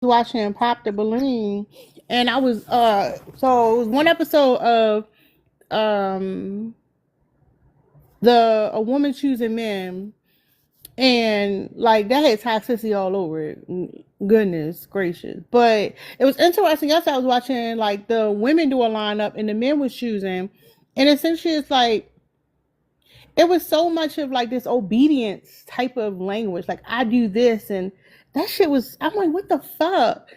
watching Pop the Balloon, and I was so it was one episode of um the a woman choosing men, and like that had toxicity all over it. Goodness gracious! But it was interesting. Yesterday I was watching like the women do a lineup and the men was choosing, and essentially it's like it was so much of like this obedience type of language. Like I do this and that shit was. I'm like, what the fuck?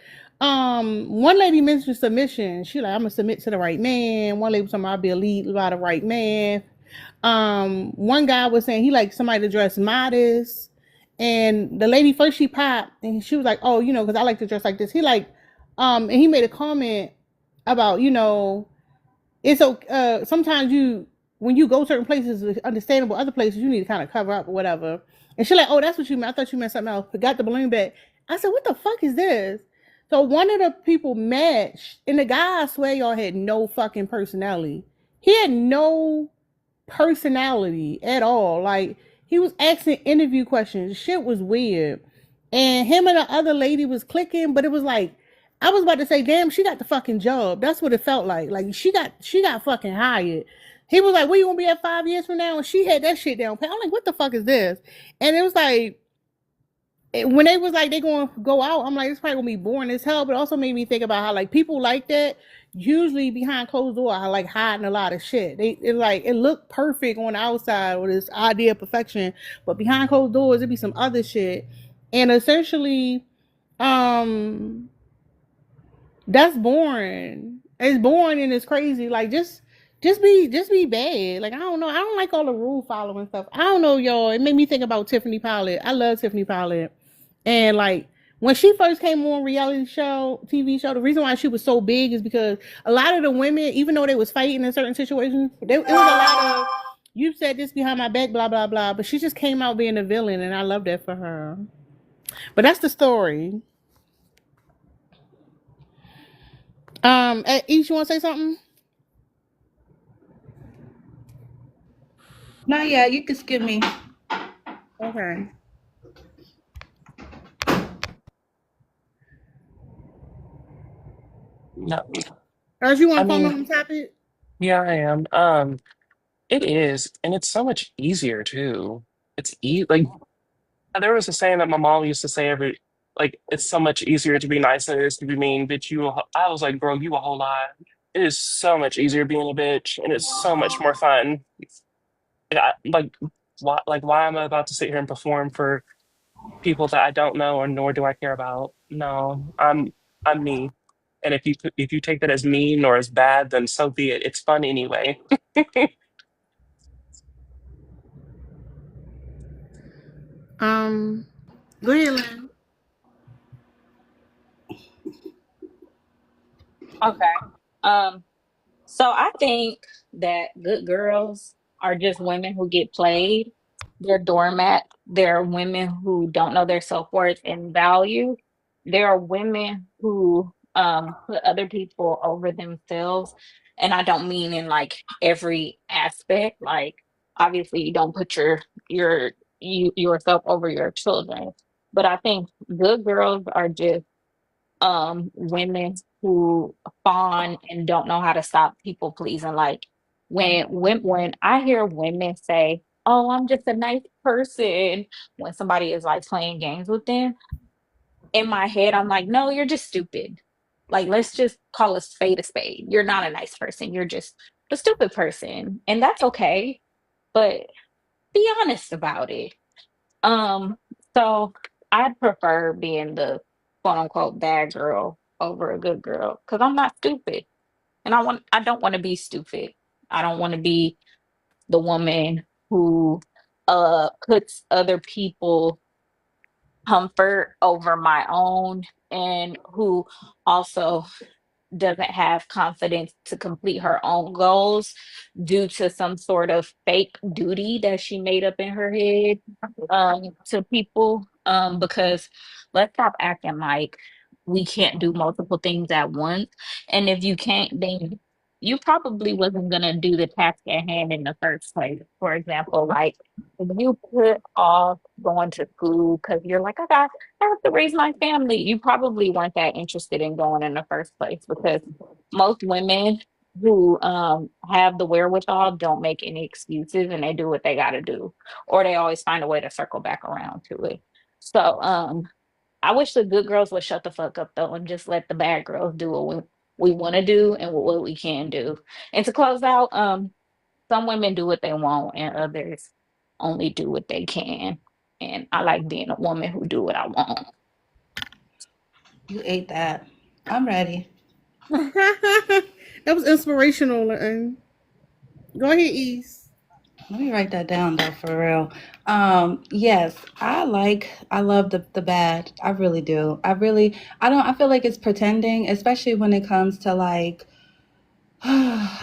One lady mentioned submission. She like, I'm gonna submit to the right man. One lady was talking about I'll be a lead by the right man. One guy was saying he liked somebody to dress modest. And the lady first she popped and she was like, oh, because I like to dress like this. He like, and he made a comment about, it's okay. Sometimes when you go certain places, it's understandable. Other places, you need to kind of cover up or whatever. And she's like, "Oh, that's what you meant. I thought you meant something else." Forgot the balloon back. I said, "What the fuck is this?" So one of the people matched, and the guy, I swear, y'all had no fucking personality. He had no personality at all. Like he was asking interview questions. Shit was weird. And him and the other lady was clicking, but it was like I was about to say, damn, she got the fucking job. That's what it felt like. Like she got fucking hired. He was like, where you gonna be at 5 years from now? And she had that shit down. I'm like, what the fuck is this? And it was like when they was like they gonna go out, I'm like, it's probably gonna be boring as hell. But it also made me think about how like people like that usually behind closed door are like hiding a lot of shit. It like it looked perfect on the outside with this idea of perfection, but behind closed doors it'd be some other shit. And essentially, um, that's boring. It's boring and it's crazy. Like just be bad. Like I don't know. I don't like all the rule following stuff. I don't know, y'all. It made me think about Tiffany Pollard. I love Tiffany Pollard. And like when she first came on reality show, TV show, the reason why she was so big is because a lot of the women, even though they was fighting in certain situations, it was a lot of you said this behind my back, blah blah blah. But she just came out being a villain, and I love that for her. But that's the story. Each you want to say something? No, yeah, you can skip me. Okay. No, Or you want I to phone mean, on the topic? yeah, I am. It is, and it's so much easier too. Like there was a saying that my mom used to say like it's so much easier to be nice than it is to be mean. Bitch, I was like, girl, you a whole lot. It is so much easier being a bitch, and it's so much more fun. Like why am I about to sit here and perform for people that I don't know or nor do I care about? No, I'm me. And if you take that as mean or as bad, then so be it. It's fun anyway. Um, Go ahead, Lynn. Okay. Um, so I think that good girls are just women who get played. They're doormat. They're women who don't know their self-worth and value. There are women who put other people over themselves. And I don't mean in like every aspect. Like obviously you don't put your yourself over your children. But I think good girls are just women who fawn and don't know how to stop people pleasing. Like when I hear women say, "Oh, I'm just a nice person," when somebody is like playing games with them, in my head I'm like, "No, you're just stupid." Like let's just call a spade a spade. You're not a nice person. You're just a stupid person, and that's okay. But be honest about it. Um, so I'd prefer being the quote unquote bad girl over a good girl because I'm not stupid. And I don't want to be stupid. I don't want to be the woman who puts other people comfort over my own and who also doesn't have confidence to complete her own goals due to some sort of fake duty that she made up in her head to people because let's stop acting like we can't do multiple things at once, and if you can't then you probably wasn't gonna do the task at hand in the first place. For example, like if you put off going to school because you're like, I have to raise my family, you probably weren't that interested in going in the first place because most women who have the wherewithal don't make any excuses and they do what they gotta do. Or they always find a way to circle back around to it. So I wish the good girls would shut the fuck up though and just let the bad girls do what we want to do and what we can do. And to close out, some women do what they want and others only do what they can. And I like being a woman who do what I want. You ate that. I'm ready. That was inspirational. And go ahead, East. Let me write that down though, for real. Yes, I love the bad. I really do. I feel like it's pretending, especially when it comes to like,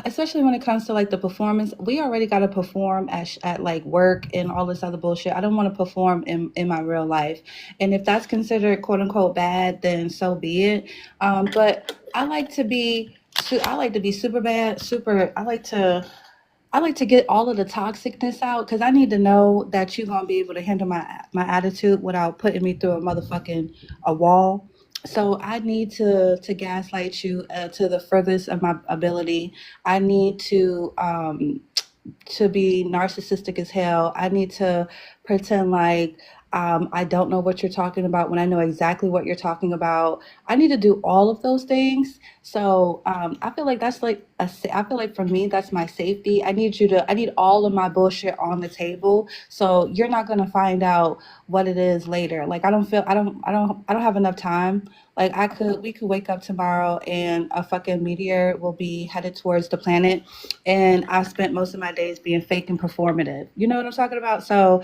especially when it comes to like the performance. We already got to perform at like work and all this other bullshit. I don't want to perform in my real life. And if that's considered quote unquote bad, then so be it. But I like to be super bad, I like to get all of the toxicness out because I need to know that you're gonna be able to handle my attitude without putting me through a wall. So I need to gaslight you to the furthest of my ability. I need to be narcissistic as hell. I need to pretend like I don't know what you're talking about when I know exactly what you're talking about. I need to do all of those things. So I feel like I feel like for me, that's my safety. I need all of my bullshit on the table. So you're not going to find out what it is later. Like I don't have enough time. Like we could wake up tomorrow and a fucking meteor will be headed towards the planet and I've spent most of my days being fake and performative. You know what I'm talking about? So,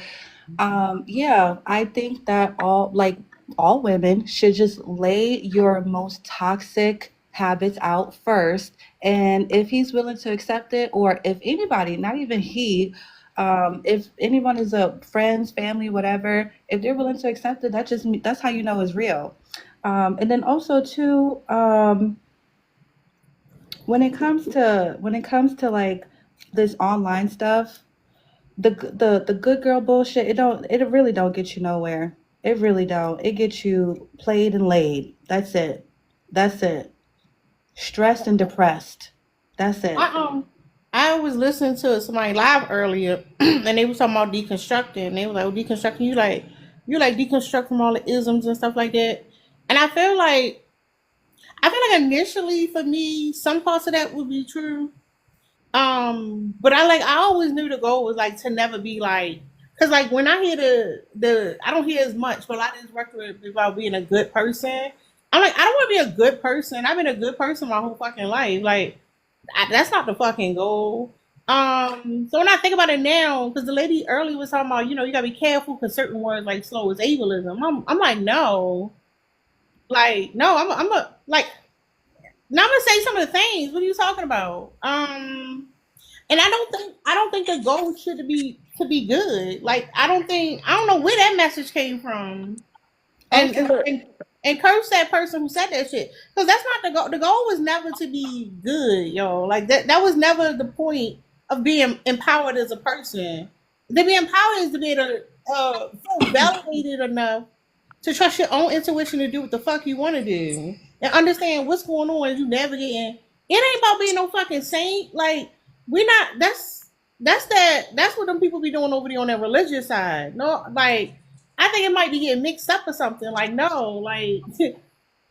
yeah, I think that all women should just lay your most toxic habits out first, and if he's willing to accept it, or if anybody, not even he, if anyone is a friends, family, whatever, if they're willing to accept it, that's how you know it's real. And then also too, when it comes to like this online stuff, the good girl bullshit, it really don't get you nowhere. It really don't. It gets you played and laid. That's it. That's it. Stressed and depressed. That's it. I was listening to somebody live earlier, and they was talking about deconstructing. And they was like, oh, deconstructing. You like deconstruct from all the isms and stuff like that. And I feel like initially for me, some parts of that would be true. But I always knew the goal was like to never be like, cause like when I hear the I don't hear as much, but a lot of this record about being a good person. I'm like, I don't want to be a good person. I've been a good person my whole fucking life. Like that's not the fucking goal. So when I think about it now, because the lady earlier was talking about, you gotta be careful because certain words like slow is ableism. I'm like, no, like no, I'm a like. Now I'm gonna say some of the things. What are you talking about? And I don't think the goal should be to be good. Like I don't know where that message came from. And Okay. and, and, and curse that person who said that shit. Because that's not the goal. The goal was never to be good, yo. Like that was never the point of being empowered as a person. To be empowered is to be able to feel validated enough to trust your own intuition to do what the fuck you want to do and understand what's going on as you navigating. It ain't about being no fucking saint. Like we're not. That's what them people be doing over there on that religious side. No, like I think it might be getting mixed up or something. Like no, like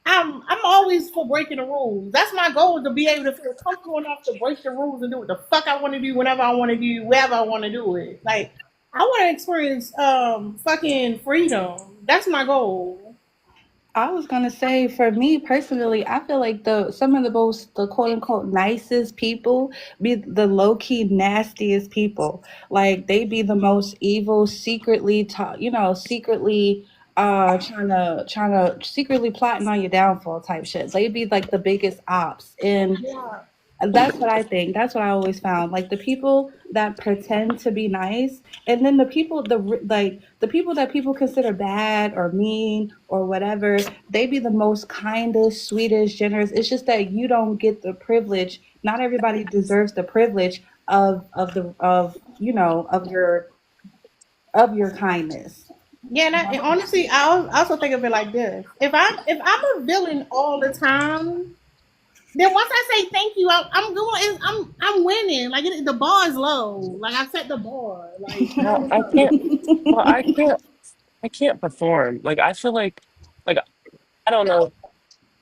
I'm always for breaking the rules. That's my goal, to be able to feel comfortable enough to break the rules and do what the fuck I want to do whenever I want to do, wherever I want to do it. Like I want to experience fucking freedom. That's my goal. I was gonna say, for me personally, I feel like some of the quote unquote nicest people be the low key nastiest people. Like they be the most evil, secretly trying to secretly plotting on your downfall type shit. They be like the biggest ops. And Yeah. That's what I think. That's what I always found. Like the people that pretend to be nice, and then the people that people consider bad or mean or whatever, they be the most kindest, sweetest, generous. It's just that you don't get the privilege. Not everybody deserves the privilege of of your kindness. Yeah, and honestly, also think of it like this: if I'm a villain all the time, then once I say thank you, I'm going. I'm winning. Like the bar is low. Like I set the bar. Like Well, I can't. Well, I can't perform. Like I feel like I don't know.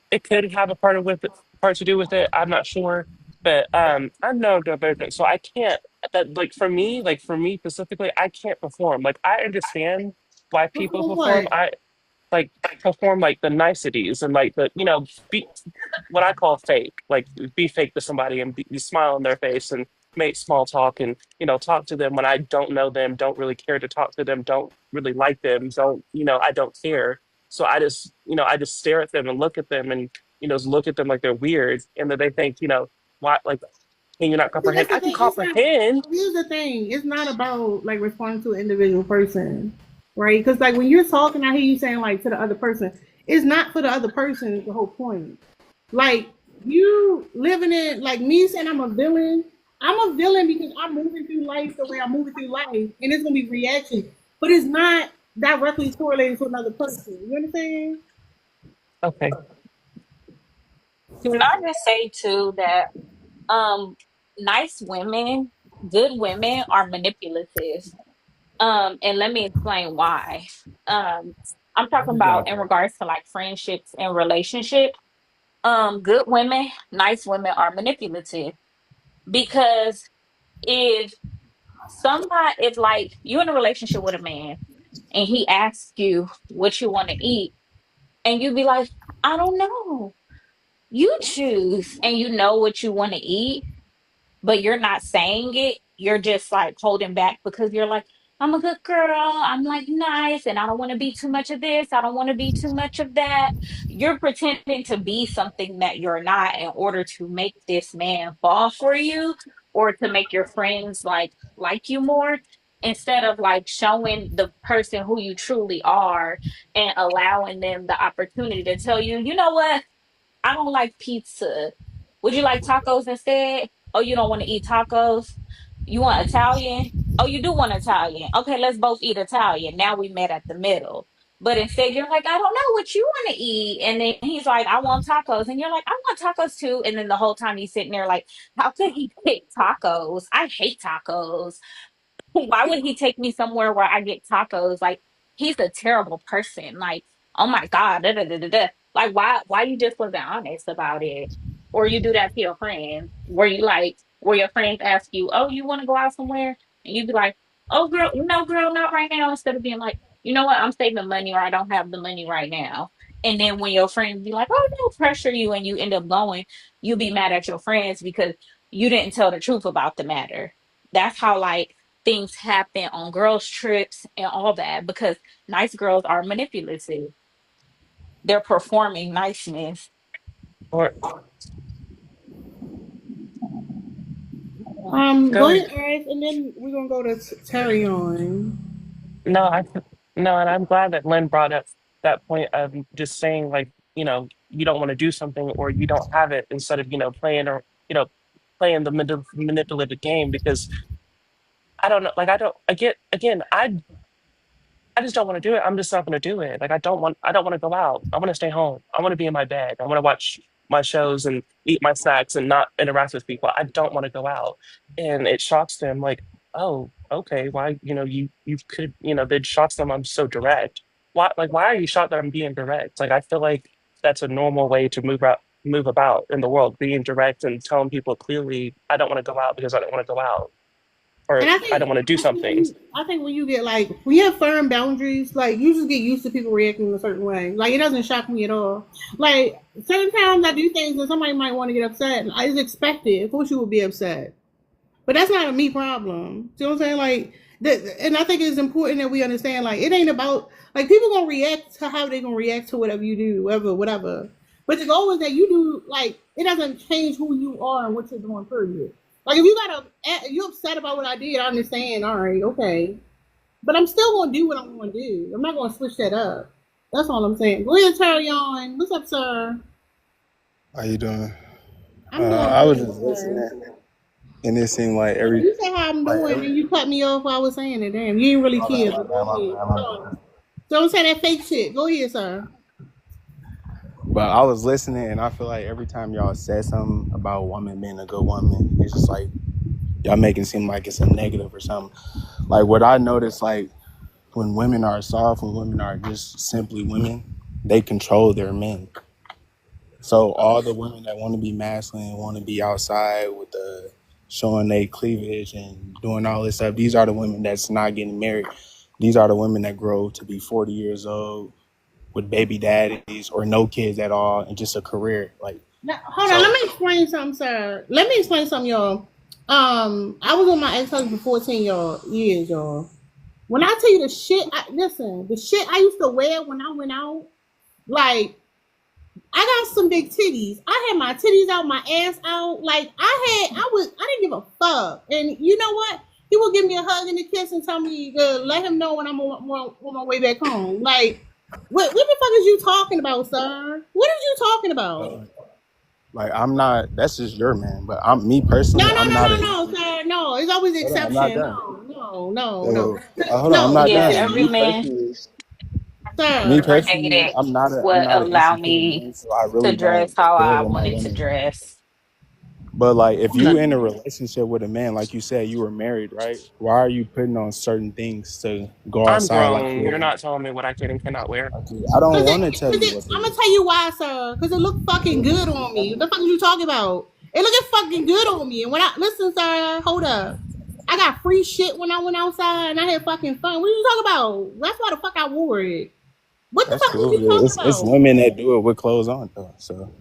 It could have a part to do with it. I'm not sure, but I'm no divergent, so I can't. That like for me specifically, I can't perform. Like I understand why people before perform. what? I like perform like the niceties and like the be what I call fake, like be fake to somebody and be smile in their face and make small talk and talk to them when I don't know them, don't really care to talk to them, don't really like them, don't I don't care. So I just stare at them and look at them and look at them like they're weird and then they think why like can you not See, comprehend? that's the I can thing. It's not. comprehend. Here's the thing. It's not about like responding to an individual person, right? Because like when you're talking, I hear you saying like to the other person. It's not for the other person. Is the whole point. Like you living in like me saying I'm a villain. I'm a villain because I'm moving through life the way I'm moving through life, and it's gonna be reaction. But it's not directly correlated to another person. You understand? Okay. Can I just say too that um nice women, good women are manipulative. And let me explain why. Um, I'm talking about in regards to like friendships and relationships. Good women, nice women are manipulative because if if like you in a relationship with a man and he asks you what you want to eat, and you be like, I don't know, you choose, and you know what you want to eat, but you're not saying it. You're just like holding back because you're like, I'm a good girl. I'm like nice and I don't want to be too much of this. I don't want to be too much of that. You're pretending to be something that you're not in order to make this man fall for you or to make your friends like you more instead of like showing the person who you truly are and allowing them the opportunity to tell you, you know what? I don't like pizza. Would you like tacos instead? Oh, you don't want to eat tacos? You want Italian? Oh, you do want Italian. Okay, let's both eat Italian. Now we met at the middle. But instead, you're like, I don't know what you want to eat. And then he's like, I want tacos. And you're like, I want tacos too. And then the whole time he's sitting there like, how could he pick tacos? I hate tacos. Why would he take me somewhere where I get tacos? Like he's a terrible person. Like, oh my God, da, da, da, da, da. Like why you just wasn't honest about it? Or you do that to your friends, where you like where your friends ask you, oh, you want to go out somewhere? And you be like, oh girl, no girl, not right now, instead of being like, you know what, I'm saving money or I don't have the money right now. And then when your friends be like, oh no, pressure you and you end up going, you be mad at your friends because you didn't tell the truth about the matter. That's how like things happen on girls' trips and all that because nice girls are manipulative. They're performing niceness. Or Go go ahead. ahead, Ash, and then we're gonna go to Terry on. No, no, and I'm glad that Lynn brought up that point of just saying like, you don't want to do something or you don't have it instead of, you know, playing the manipulative game because I don't know, like I get again, I just don't want to do it. I'm just not going to do it. Like I don't want to go out. I want to stay home. I want to be in my bed. I want to watch my shows and eat my snacks and not interact with people. I don't want to go out. And it shocks them like, oh, okay, why, you could, it shocks them I'm so direct. Why are you shocked that I'm being direct? Like I feel like that's a normal way to move about in the world, being direct and telling people clearly I don't want to go out because I don't want to go out And or I I don't think want to do I think something. I think when you get like when you have firm boundaries, like you just get used to people reacting a certain way. Like it doesn't shock me at all. Like certain times I do things and somebody might want to get upset, and I just expect it. Of course you will be upset, but that's not a me problem. See what I'm saying? Like, and I think it's important that we understand. Like, it ain't about like people gonna react to how they gonna react to whatever you do, whatever. But the goal is that you do like it doesn't change who you are and what you're doing. Period. Like if you upset about what I did, I understand. All right, okay, but I'm still gonna do what I'm gonna do. I'm not gonna switch that up. That's all I'm saying. Go ahead, Terry on. What's up, sir? How you doing? I'm doing I was good, just sir. listening, and it seemed like You said how I'm doing, and you cut me off while I was saying it. Damn, you ain't really my bad, care. my But go bad, my ahead. bad, my bad. Don't say that fake shit. Go ahead, sir. But I was listening, and I feel like every time y'all said something about a woman being a good woman, it's just like y'all making it seem like it's a negative or something. Like what I noticed, like when women are soft, when women are just simply women, they control their men. So all the women that want to be masculine, want to be outside with the showing their cleavage and doing all this stuff, these are the women that's not getting married. These are the women that grow to be 40 years old with baby daddies or no kids at all and just a career. Like, Now, hold on, let so me explain something, sir. Let me explain something, y'all. I was with my ex-husband for 14 years, y'all. When I tell you the shit, the shit I used to wear when I went out, like I got some big titties. I had my titties out, my ass out. Like I didn't give a fuck. And you know what? He would give me a hug and a kiss and tell me to let him know when I'm on my way back home. Like, what the fuck is you talking about, sir? What are you talking about? like I'm not, that's just your man, but I'm me No, personally, no, I'm no, not no, a, no, sir. No, it's always hold on, I'm not exception. done. No. So, hold on, I'm No, not Yeah, done. every Me listen, man personally, me sir. ever personally, dated I'm would not an allow insecure me man, so I to really dress don't how care I what my wanted to woman. dress. But like, if you No, in a relationship with a man, like you said, you were married, right? Why are you putting on certain things to go I'm outside like grown. You're you? not telling me what I can and cannot wear. I don't Cause want to tell you what to I'm gonna do. tell you why, sir. Cause it looked fucking good on me. What the fuck are you talking about? It looked fucking good on me. And when I listen, sir, hold up. I got free shit when I went outside and I had fucking fun. What are you talking about? That's why the fuck I wore it. What the That's fuck are cool. you talking It's about? women that do it with clothes on though. So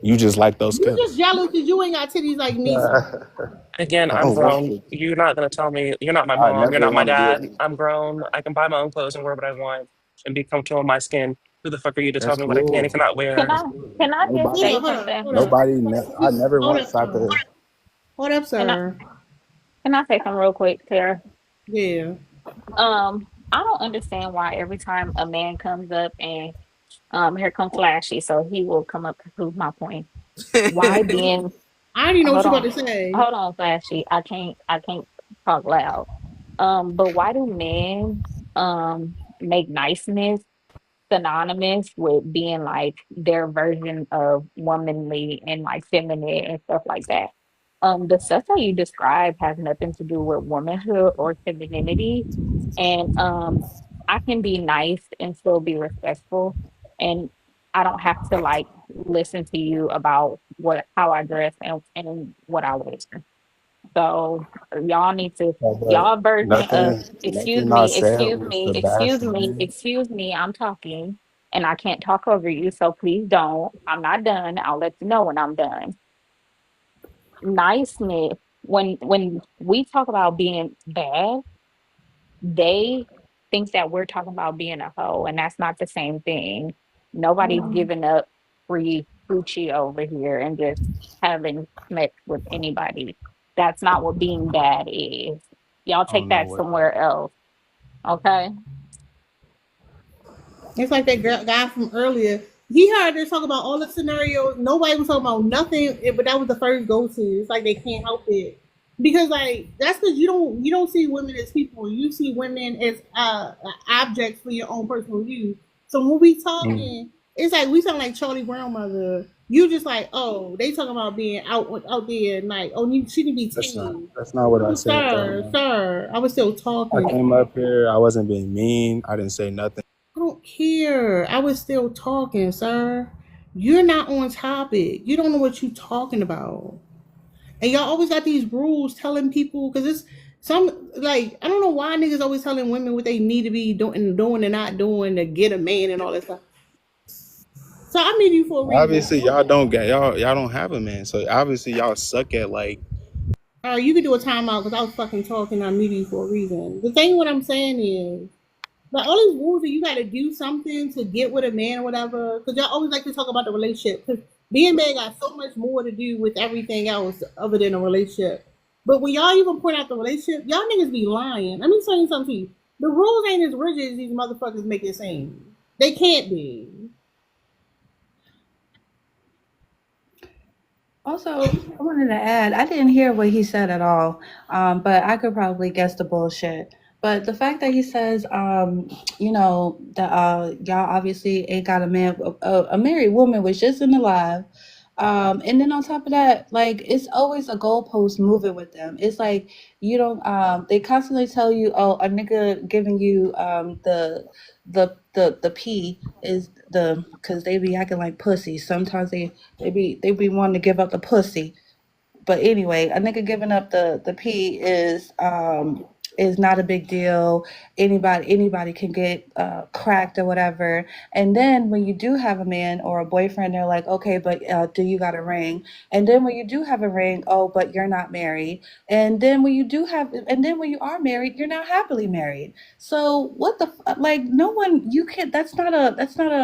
you just like those You just skills. jealous because you ain't got titties like me, sir. Again, I I'm don't want grown. to. You're not gonna tell me. You're not my I mom. You're never not my want to be dad. able. I'm grown. I can buy my own clothes and wear what I want and be comfortable in my skin. Who the fuck are you to tell That's me what I can and cool. cannot can wear? I That's cool. can I just Hold Nobody, up, say hold up, something? hold up. I never Hold once up, thought sir. to. Hold up, Can I sir. can I say something real quick, Tara? Yeah. I don't understand why every time a man comes up and here comes Flashy, so he will come up to prove my point. Why being I already know what hold you about on, to say. hold on, Flashy. I can't talk loud. But why do men make niceness synonymous with being like their version of womanly and like feminine and stuff like that? The stuff that you describe has nothing to do with womanhood or femininity. And I can be nice and still be respectful. And I don't have to like listen to you about what how I dress and what I wear. So y'all need to But y'all version of nothing I said was to bash the man. excuse me, I'm talking and I can't talk over you, so please don't. I'm not done. I'll let you know when I'm done. Niceness, when we talk about being bad, they think that we're talking about being a hoe, and that's not the same thing. Nobody's giving up free Gucci over here and just having sex with anybody. That's not what being bad is. Y'all I take don't know that what. somewhere else, okay? It's like that guy from earlier. He heard her talk about all the scenarios. Nobody was talking about nothing, but that was the first go to. It's like they can't help it because like that's because you don't see women as people. You see women as objects for your own personal use. So when we Mm. talking, it's like we sound like Charlie Brown mother. You just like they talking about being out there and like she can be tame. That's not what I No, said though. No. sir, I was still I talking. came up here. I wasn't being mean. I didn't say nothing. I don't care. I was still talking, sir. You're not on topic. You don't know what you're talking about. And y'all always got these rules telling people because it's some like I don't know why niggas always telling women what they need to be doing and not doing to get a man and all that stuff. So I meet you for a reason. Obviously, y'all don't get y'all don't have a man. So obviously, y'all suck at like. You can do a timeout because I was fucking talking. I muted you for a reason. The thing what I'm saying is Like all these rules that you got to do something to get with a man or whatever. Because y'all always like to talk about the relationship. Because being married got so much more to do with everything else other than a relationship. But when y'all even point out the relationship, y'all niggas be lying. Let me tell you something to you. The rules ain't as rigid as these motherfuckers make it seem. They can't be. Also, I wanted to add, I didn't hear what he said at all, but I could probably guess the bullshit. But the fact that he says, that y'all obviously ain't got a man, a married woman was just in the live. And then on top of that, like it's always a goalpost moving with them. It's like you don't. They constantly tell you, "Oh, a nigga giving you the P is the because they be acting like pussies. Sometimes they be wanting to give up the pussy, but anyway, a nigga giving up the P is not a big deal. Anybody can get cracked or whatever. And then when you do have a man or a boyfriend, they're like, okay, but do you got a ring? And then when you do have a ring, oh, but you're not married. And then when you are married, you're not happily married. So what the like? No one you can. That's not a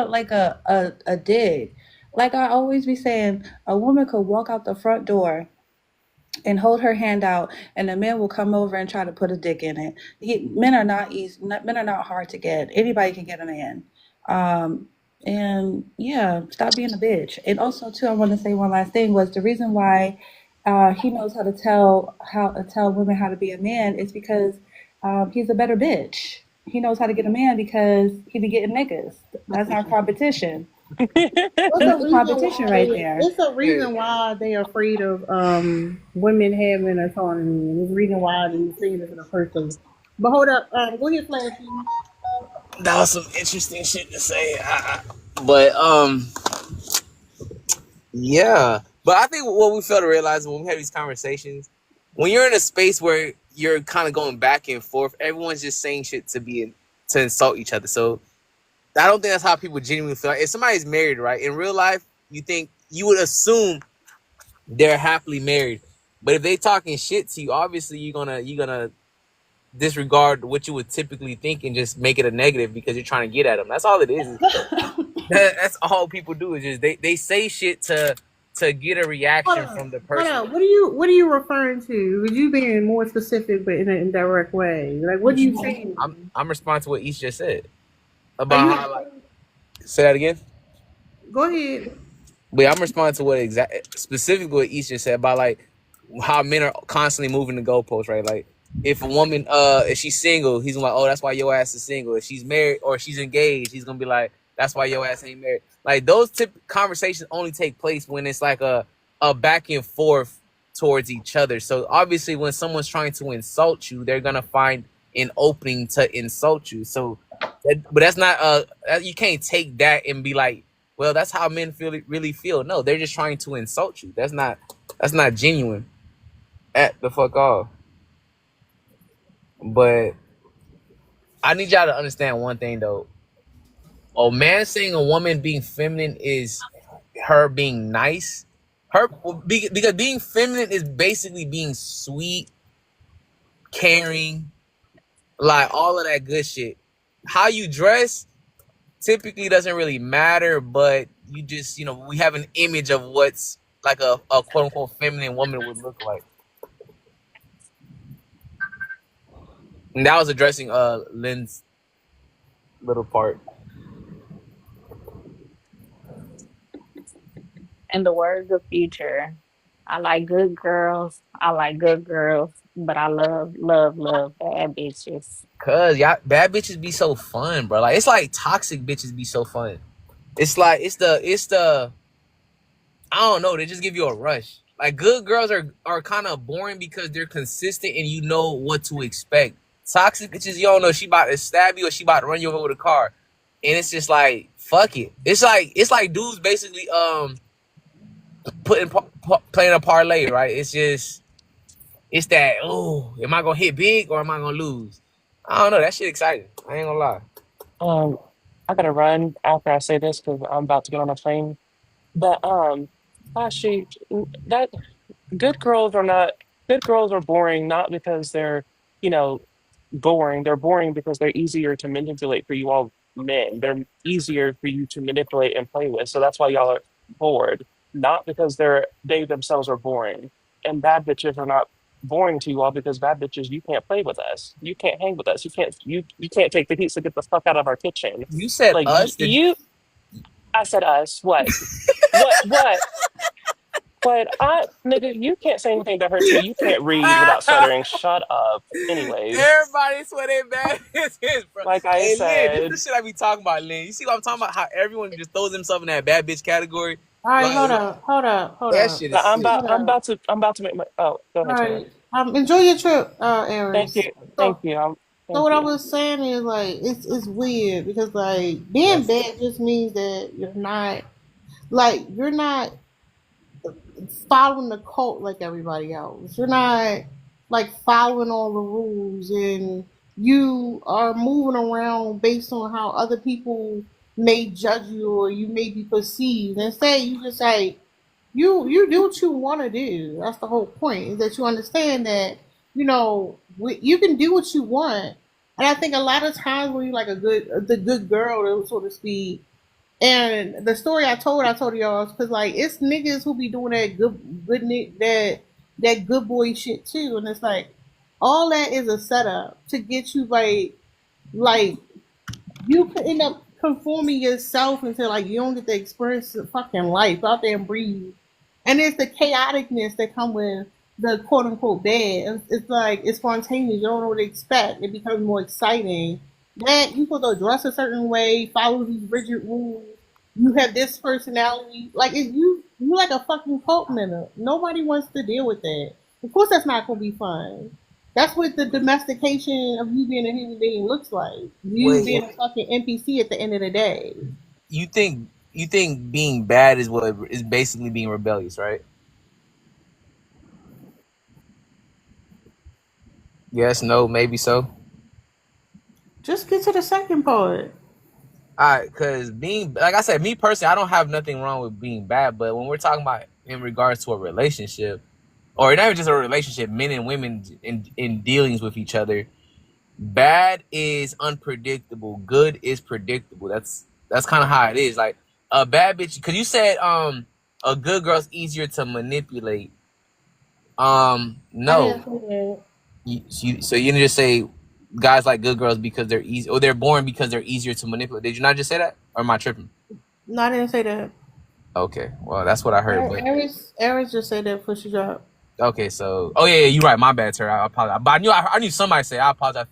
like a dig. Like I always be saying, a woman could walk out the front door and hold her hand out, and the man will come over and try to put a dick in it. Men are not easy. Men are not hard to get. Anybody can get a man. Um, and yeah, stop being a bitch. And also, too, I want to say one last thing was the reason why he knows how to tell women how to be a man is because he's a better bitch. He knows how to get a man because he be getting niggas. That's our competition. What's the That's the reason competition why right there. it's a reason why they are afraid of women having autonomy, and there's a reason why they're saying this in the first place. But hold up, go ahead, Flashy. That was some interesting shit to say. But yeah. But I think what we fail to realize when we have these conversations, when you're in a space where you're kind of going back and forth, everyone's just saying shit to insult each other. So I don't think that's how people genuinely feel. If somebody's married, right, in real life, you would assume they're happily married. But if they talking shit to you, obviously you're gonna disregard what you would typically think and just make it a negative because you're trying to get at them. That's all it is. That's all people do is just they say shit to get a Hold reaction up, from the hold person. up. What are you referring to? Would you being more specific, but in an indirect way? Like, what are you saying? I'm responding to what East just said Are about you? how like say that again. Go ahead. But yeah, I'm responding to what specifically what East just said about like how men are constantly moving the goalposts, right? Like if a woman if she's single, he's gonna be like, oh, that's why your ass is single. If she's married or she's engaged, he's gonna be like, that's why your ass ain't married. Like those conversations only take place when it's like a back and forth towards each other. So obviously when someone's trying to insult you, they're gonna find an opening to insult you. So but that's not you can't take that and be like, well, that's how men really feel. No, they're just trying to insult you. That's not genuine at the fuck all. But I need y'all to understand one thing though. A man saying a woman being feminine is her being nice. Because being feminine is basically being sweet, caring, like all of that good shit. How you dress typically doesn't really matter, but you just we have an image of what's like a quote unquote feminine woman would look like. And that was addressing Lynn's little part. In the words of Future, I like good girls. I like good girls, but I love, love, love bad bitches. Cause y'all bad bitches be so fun, bro. Like it's like toxic bitches be so fun. It's like it's the I don't know, they just give you a rush. Like good girls are kind of boring because they're consistent and you know what to expect. Toxic bitches, you don't know she about to stab you or she about to run you over with a car. And it's just like fuck it. It's like dudes basically playing a parlay, right? It's that, oh, am I gonna hit big or am I gonna lose? I don't know. That shit exciting. I ain't gonna lie. Um, I gotta run after I say this because I'm about to get on a plane. But actually, that good girls are not good girls are boring not because they're you know boring. They're boring because they're easier to manipulate for you all men. They're easier for you to manipulate and play with. So that's why y'all are bored. Not because they themselves are boring. And bad bitches are not boring to you all because bad bitches, you can't play with us. You can't hang with us. You can't take the heat, so get the fuck out of our kitchen. You said Like us. Did you I said us. What? What? But nigga, you can't say anything that hurts me. You can't read without stuttering. Shut up. Anyways, everybody swear they bad bitches, bro? like I Hey, Lynn, this is the said, shit I be talking about, Lynn. You see what I'm talking about? How everyone just throws themselves in that bad bitch category. All right, Like that shit no, is sick. hold up. I'm about to make my. Oh, go All ahead, Taylor. right. Enjoy your trip, Thank Aries. you, thank So, you, so thank what I you. was saying is like it's weird because like being Yes. bad just means that you're not following the cult like everybody else. You're not like following all the rules and you are moving around based on how other people may judge you or you may be perceived. Instead, you just like you do what you want to do. That's the whole point. Is that you understand that you can do what you want. And I think a lot of times when you're like the good girl, so to speak, and the story I told y'all, because like it's niggas who be doing that that good boy shit too, and it's like all that is a setup to get you like you could end up conforming yourself until like you don't get to experience the fucking life out there and breathe. And it's the chaoticness that come with the quote unquote bad. It's like it's spontaneous. You don't know what to expect. It becomes more exciting. That you supposed to dress a certain way, follow these rigid rules. You have this personality. Like you like a fucking cult member. Nobody wants to deal with that. Of course that's not gonna be fun. That's what the domestication of you being a human being looks like. You Wait, being a fucking NPC at the end of the day. you think being bad is what is basically being rebellious, right? Yes, no, maybe so. Just get to the second part. Because being, like I said, me personally, I don't have nothing wrong with being bad, but when we're talking about in regards to a relationship, or not even just a relationship, men and women in dealings with each other, bad is unpredictable, good is predictable. That's kind of how it is. Like a bad bitch, because you said a good girl's easier to manipulate. I No, didn't say that. so you didn't just say guys like good girls because they're easy, or they're born because they're easier to manipulate. Did you not just say that, or am I tripping? No, I didn't say that. Okay, well that's what I heard. But Aries just said that before she dropped. okay, so oh yeah, you're right. My bad, sir. I apologize. But I knew somebody say. I apologize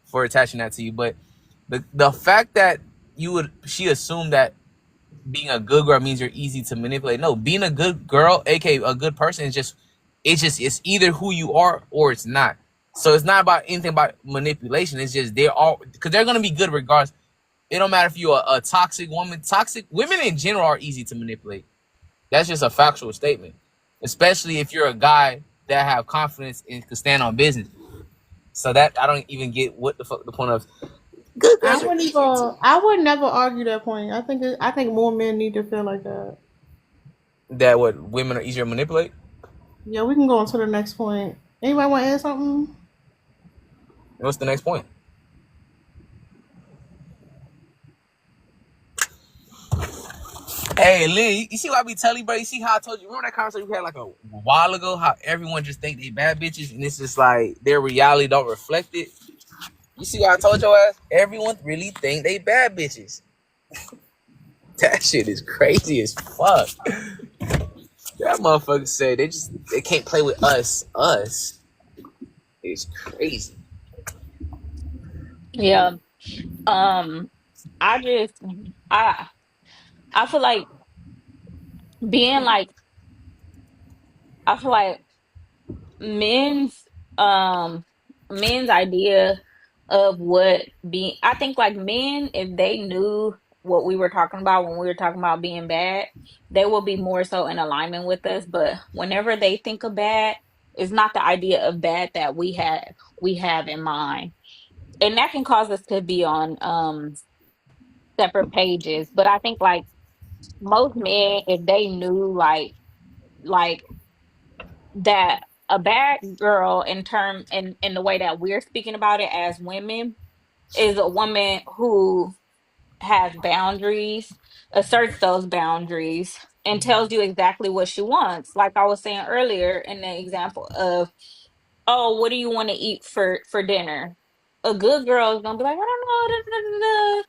for attaching that to you. But the fact that she assumed that being a good girl means you're easy to manipulate. No, being a good girl, aka a good person, is it's either who you are or it's not. So it's not about anything about manipulation. It's just they're all because they're gonna be good regardless. It don't matter if you're a toxic woman. Toxic women in general are easy to manipulate. That's just a factual statement, especially if you're a guy that have confidence and can stand on business. So that I don't even get what the fuck the point of good girls are easier to. I would never argue that point. I think more men need to feel like that. That what women are easier to manipulate. Yeah, we can go on to the next point. Anybody want to add something? What's the next point? Hey, Lynn, you see what I be telling you, bro? You see how I told you? Remember that conversation we had like a while ago? How everyone just think they bad bitches, and it's just like their reality don't reflect it. You see what I told your ass? Everyone really think they bad bitches. That shit is crazy as fuck. That motherfucker said they can't play with us. Us. It's crazy. Yeah. Um, I just I I feel like being like I feel like men's um men's idea of what being I think like men, if they knew what we were talking about when we were talking about being bad, they will be more so in alignment with us. But whenever they think of bad, it's not the idea of bad that we have in mind. And that can cause us to be on separate pages. But I think like most men, if they knew like that a bad girl in the way that we're speaking about it as women is a woman who has boundaries, asserts those boundaries, and tells you exactly what she wants. Like I was saying earlier in the example of, oh, what do you want to eat for dinner? A good girl is gonna be like, I don't know. Da, da, da, da.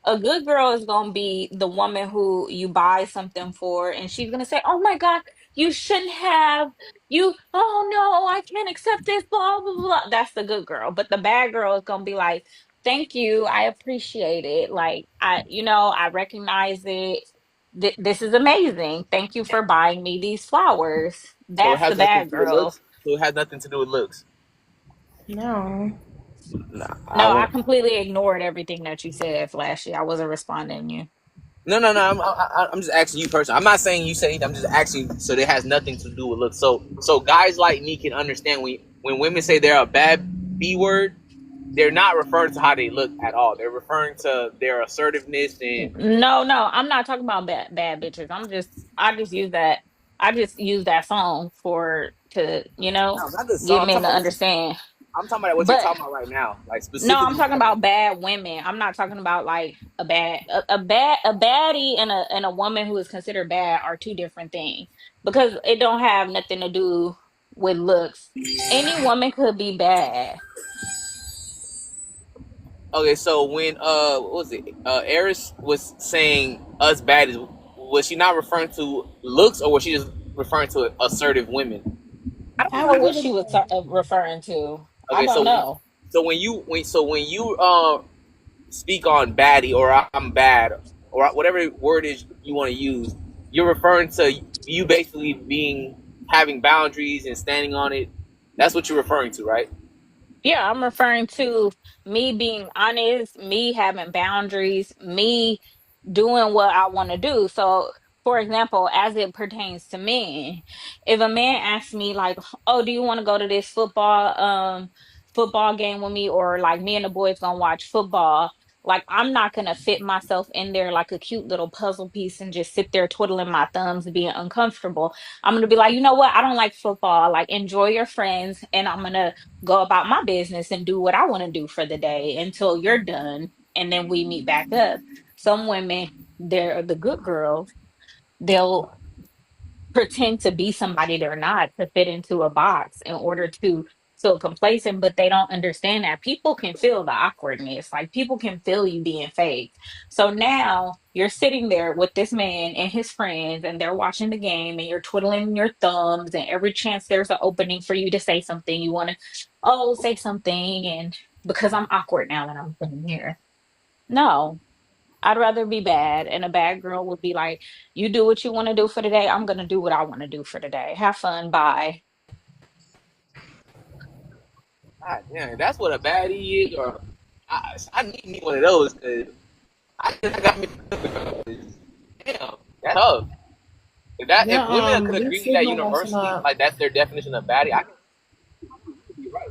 A good girl is gonna be the woman who you buy something for, and she's gonna say, "Oh my God, you shouldn't have. You, oh no, I can't accept this." Blah blah blah. That's the good girl. But the bad girl is gonna be like, "Thank you, I appreciate it. Like I recognize it. This is amazing. Thank you for buying me these flowers." So it That's the has nothing to bad do with girl. looks. So it has nothing to do with looks. No. Nah, I No, I won't. completely ignored everything that you said, Flashy. I wasn't responding to you. No. I'm just asking you personally. I'm not saying you said anything. I'm just asking. So it has nothing to do with looks. So guys like me can understand when women say they're a bad B word, they're not referring to how they look at all. They're referring to their assertiveness and No, I'm not talking about bad bitches. I just use that song for to, no, not the song. get men to understand. I'm talking about what you're But talking about right now. Like no, I'm specifically talking talking about. about bad women. I'm not talking about like a baddie and a woman who is considered bad are two different things because it don't have nothing to do with looks. Any woman could be bad. Okay, so when what was it? Eris was saying us baddies. Was she not referring to looks, or was she just referring to assertive women? I don't How know was what it she was about? referring to. I Okay, don't know. when you speak on baddie or I'm bad or whatever word is you want to use, you're referring to you basically being having boundaries and standing on it. That's what you're referring to, right? Yeah, I'm referring to me being honest, me having boundaries, me doing what I want to do. So, for example, as it pertains to men, if a man asks me like, "Oh, do you want to go to this football game with me or like me and the boys going to watch football?" Like I'm not going to fit myself in there like a cute little puzzle piece and just sit there twiddling my thumbs and being uncomfortable. I'm going to be like, "You know what? I don't like football. Like enjoy your friends and I'm going to go about my business and do what I want to do for the day until you're done and then we meet back up." Some women, they're the good girls, they'll pretend to be somebody they're not to fit into a box in order to feel complacent, but they don't understand that people can feel the awkwardness. Like people can feel you being fake. So now you're sitting there with this man and his friends, and they're watching the game, and you're twiddling your thumbs, and every chance there's an opening for you to say something, you want to, oh, say something. And because I'm awkward now that I'm sitting here. No, I'd rather be bad. And a bad girl would be like, you do what you want to do for the day. I'm going to do what I want to do for the day. Have fun. Bye. God damn, that's what a baddie is. Or I need me one of those because I got me. Damn, that's tough. Yeah, If women could this agree with that signal messing universally, up. like that's their definition of baddie, I could be right.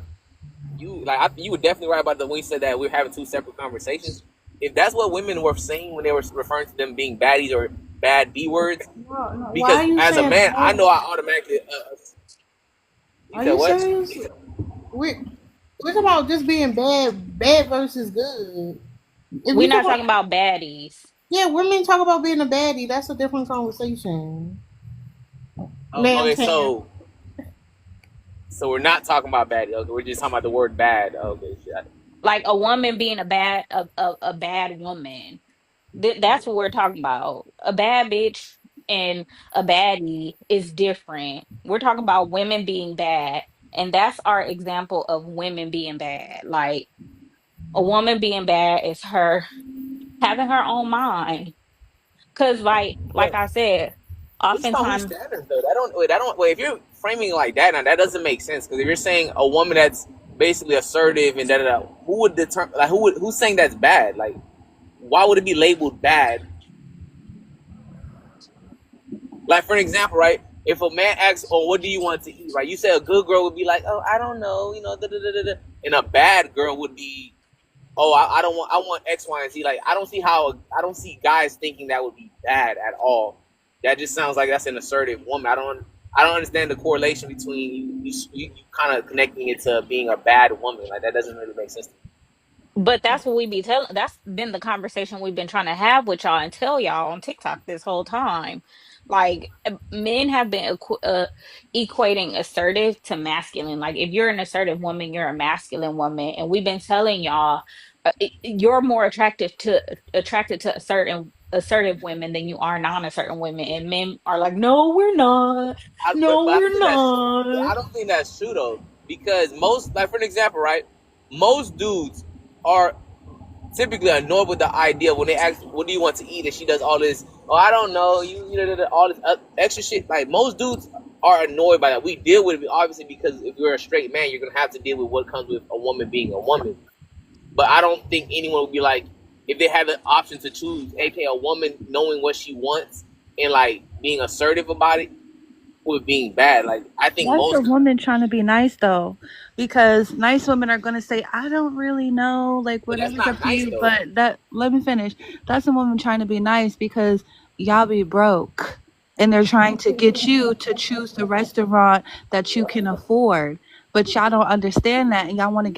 You were definitely right about the when you said that we're having two separate conversations. If that's what women were saying when they were referring to them being baddies or bad B words, No, why because are you as a saying man, I know bad? I automatically. You Are said you what? serious? We we're talking about just being bad versus good. If We're you talk not about talking about baddies. yeah, women talk about being a baddie. That's a different conversation. Ma'am, Okay, Tam. so we're not talking about bad. Okay, we're just talking about the word bad. Okay, shit. Like a woman being a bad woman. That's what we're talking about. A bad bitch and a baddie is different. We're talking about women being bad. And that's our example of women being bad. Like a woman being bad is her having her own mind. Cause like But I said, based on whose oftentimes standards though? That don't wait. I don't wait. If you're framing it like that, now that doesn't make sense. Because if you're saying a woman that's basically assertive and da da da, who would determine? Like who's saying that's bad? Like why would it be labeled bad? Like for an example, right? If a man asks, "Oh, what do you want to eat?" Right? You say a good girl would be like, "Oh, I don't know," da da da da da. And a bad girl would be, "Oh, I don't want. I want X, Y, and Z." Like I don't see guys thinking that would be bad at all. That just sounds like that's an assertive woman. I don't. I don't understand the correlation between you kind of connecting it to being a bad woman. Like that doesn't really make sense to me. But that's what we be telling. That's been the conversation we've been trying to have with y'all and tell y'all on TikTok this whole time. Like men have been equating assertive to masculine. Like if you're an assertive woman, you're a masculine woman, and we've been telling y'all you're more attracted to assertive women than you are non-assertive women, and men are like, no, we're not. No, But I don't we're think that's not. I don't think that's true though, because most, like for an example, right? Most dudes are typically annoyed with the idea when they ask, "What do you want to eat?" and she does all this. Oh, I don't know. You know all this extra shit. Like most dudes are annoyed by that. We deal with it obviously because if you're a straight man, you're gonna have to deal with what comes with a woman being a woman. But I don't think anyone would be like, if they had the option to choose, aka a woman knowing what she wants and like being assertive about it, with being bad. Like I think That's a most. woman trying to be nice though, because nice women are gonna say, "I don't really know, like But that's whatever's up not to nice you." though. But that, let me finish. That's a woman trying to be nice because y'all be broke, and they're trying to get you to choose the restaurant that you can afford. But y'all don't understand that, and y'all want to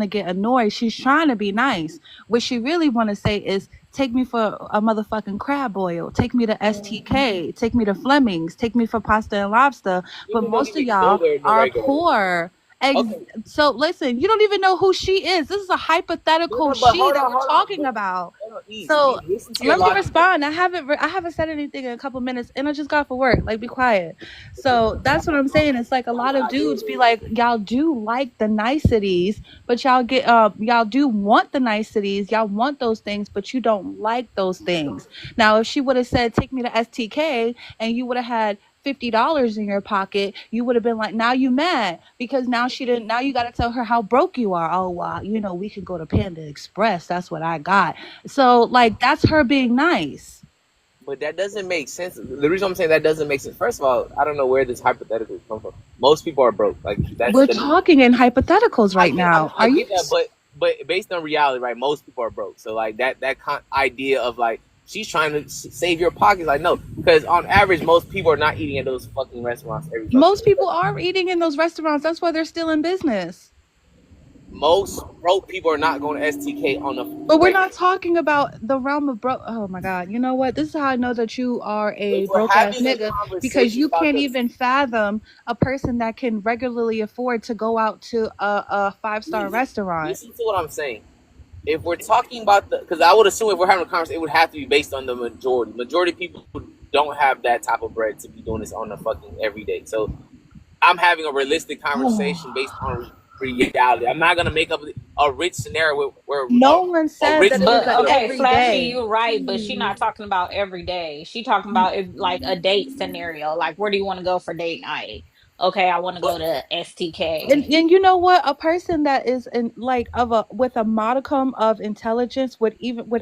get annoyed. She's trying to be nice. What she really want to say is, take me for a motherfucking crab boil. Take me to STK. Take me to Fleming's. Take me for pasta and lobster. But People don't most of even go y'all there in the are regular. poor. Okay. So listen, you don't even know who she is. This is a hypothetical No, but she hold that on, we're hold on. talking about. Hold on, Eve. So Listen to your let me logic. respond. I haven't said anything in a couple minutes, and I just got for work. Like, be quiet. So that's what I'm saying. It's like a lot of dudes be like, y'all do like the niceties, but y'all do want the niceties. Y'all want those things, but you don't like those things. Now, if she would have said, "Take me to STK," and you would have had $50 in your pocket, you would have been like, now you mad because now she didn't. Now you got to tell her how broke you are. Oh, wow, we can go to Panda Express. That's what I got. So like that's her being nice. But that doesn't make sense. The reason I'm saying that doesn't make sense, first of all, I don't know where this hypothetical comes from. Most people are broke. Like that's We're the. talking in hypotheticals right now. I Are you? get that, but based on reality, right? Most people are broke. So like that idea of like she's trying to save your pockets, like no, because on average, most people are not eating at those fucking restaurants every fucking Most day. people are eating in those restaurants. That's why they're still in business. Most broke people are not going to STK on the But we're regular. not talking about the realm of broke. Oh my God. You know what? This is how I know that you are a If we're broke ass having a nigga, because conversation you about can't the even fathom a person that can regularly afford to go out to a 5-star restaurant. listen to what I'm saying. If we're talking about because I would assume if we're having a conversation, it would have to be based on the majority. Majority of people don't have that type of bread to be doing this on a fucking everyday. So I'm having a realistic conversation based on reality. I'm not gonna make up a rich scenario where No one a said rich that it was woman. a But okay, Flashy, everyday. you're right, but she's not talking about every day. She talking about if like a date scenario, like where do you want to go for date night? Okay, I want to go But to And STK. you know what? A person that is in like of a with a modicum of intelligence would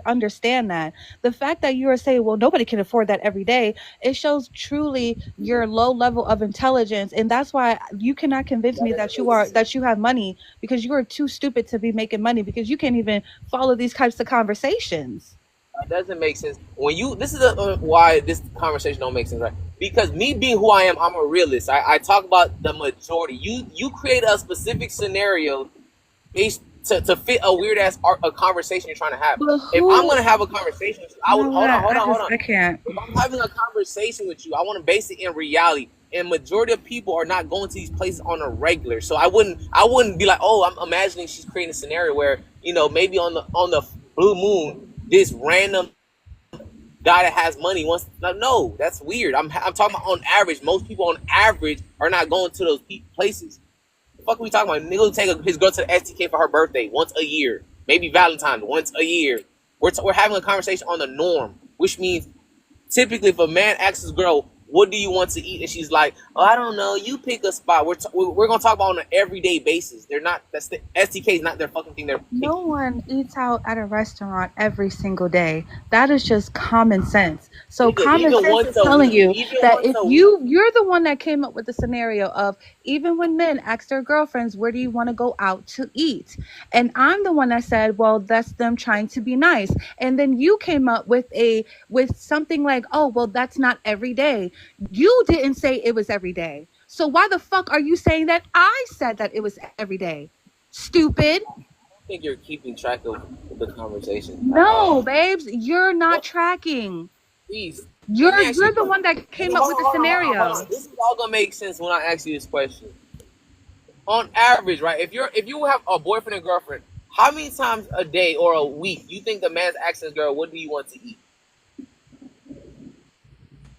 understand that. The fact that you are saying, well, nobody can afford that every day, it shows truly your low level of intelligence. And that's why you cannot convince me that you have money, because you are too stupid to be making money, because you can't even follow these types of conversations. it doesn't make sense when you. This is why this conversation don't make sense, right? Because me being who I am, I'm a realist. I talk about the majority. You create a specific scenario based to fit a weird ass a conversation you're trying to have. But If I'm who? gonna have a conversation, I You would know hold what? on, hold on, hold on. I can't. If I'm having a conversation with you, I want to base it in reality. And majority of people are not going to these places on a regular. So I wouldn't be like, oh, I'm imagining she's creating a scenario where maybe on the blue moon, this random guy that has money wants. No, that's weird. I'm talking about on average. Most people on average are not going to those places. The fuck are we talking about? Nigga will take his girl to the STK for her birthday once a year, maybe Valentine's once a year. We're having a conversation on the norm, which means typically if a man asks his girl, what do you want to eat? And she's like, oh, I don't know. You pick a spot. We're going to talk about on an everyday basis. They're not, that's the STK is not their fucking thing. They're No picky. one eats out at a restaurant every single day. That is just common sense. So Nigga, common even sense once is a telling week. you Even that once if a week. you're the one that came up with the scenario of, even when men ask their girlfriends, where do you want to go out to eat? And I'm the one that said, well, that's them trying to be nice. And then you came up with something like, oh, well, that's not every day. You didn't say it was every day. So why the fuck are you saying that I said that it was every day? Stupid. I think you're keeping track of the conversation. No, babes, you're not What? tracking. Please, let me You're ask you a you're the question. one that came up Hold with on, the hold on, hold on, hold scenario. on. This is all gonna make sense when I ask you this question. On average, right? If you have a boyfriend and girlfriend, how many times a day or a week you think the man's asking his girl, "What do you want to eat?"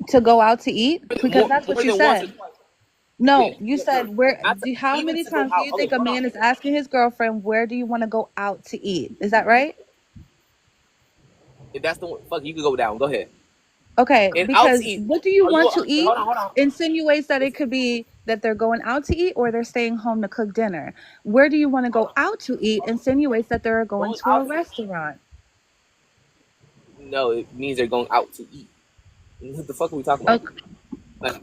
To go out to eat? Because that's what More you than once or said. twice. No, Wait, you no, said where not to, how even many to go times do out. you Okay, think a hold on. man is asking his girlfriend, where do you want to go out to eat? Is that right? If that's the one, fuck, you could go down. Go ahead. Okay, And out to because eat. what do you Are you? want to Hold eat on, hold on. insinuates that it could be that they're going out to eat or they're staying home to cook dinner. Where do you want to Hold go on. out to eat insinuates that they're going Going to a out to eat. restaurant. No, it means they're going out to eat. What the fuck are we talking about? Okay. Like,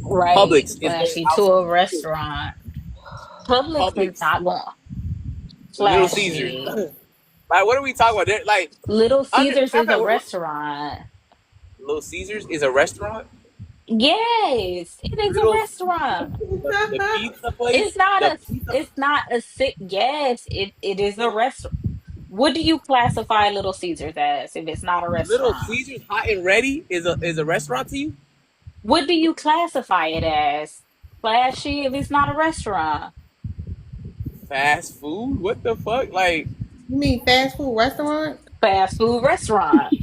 Right, Publix is going flashy out to to a eat. restaurant. Publix is Publix, not going Little Caesars. flashy. Like, what are we talking about? Like, Little Caesars matter of is fact, a restaurant. Little Caesars is a restaurant. Yes, it is a Little restaurant. the pizza place. It's not The a pizza. it's not a sick yes, it is a restaurant. What do you classify Little Caesars as if it's not a Little restaurant? Caesars Hot and Ready is a restaurant to you? What do you classify it as? Flashy if it's not a restaurant. Fast food? What the fuck? Like You mean fast food restaurant? Fast food restaurant.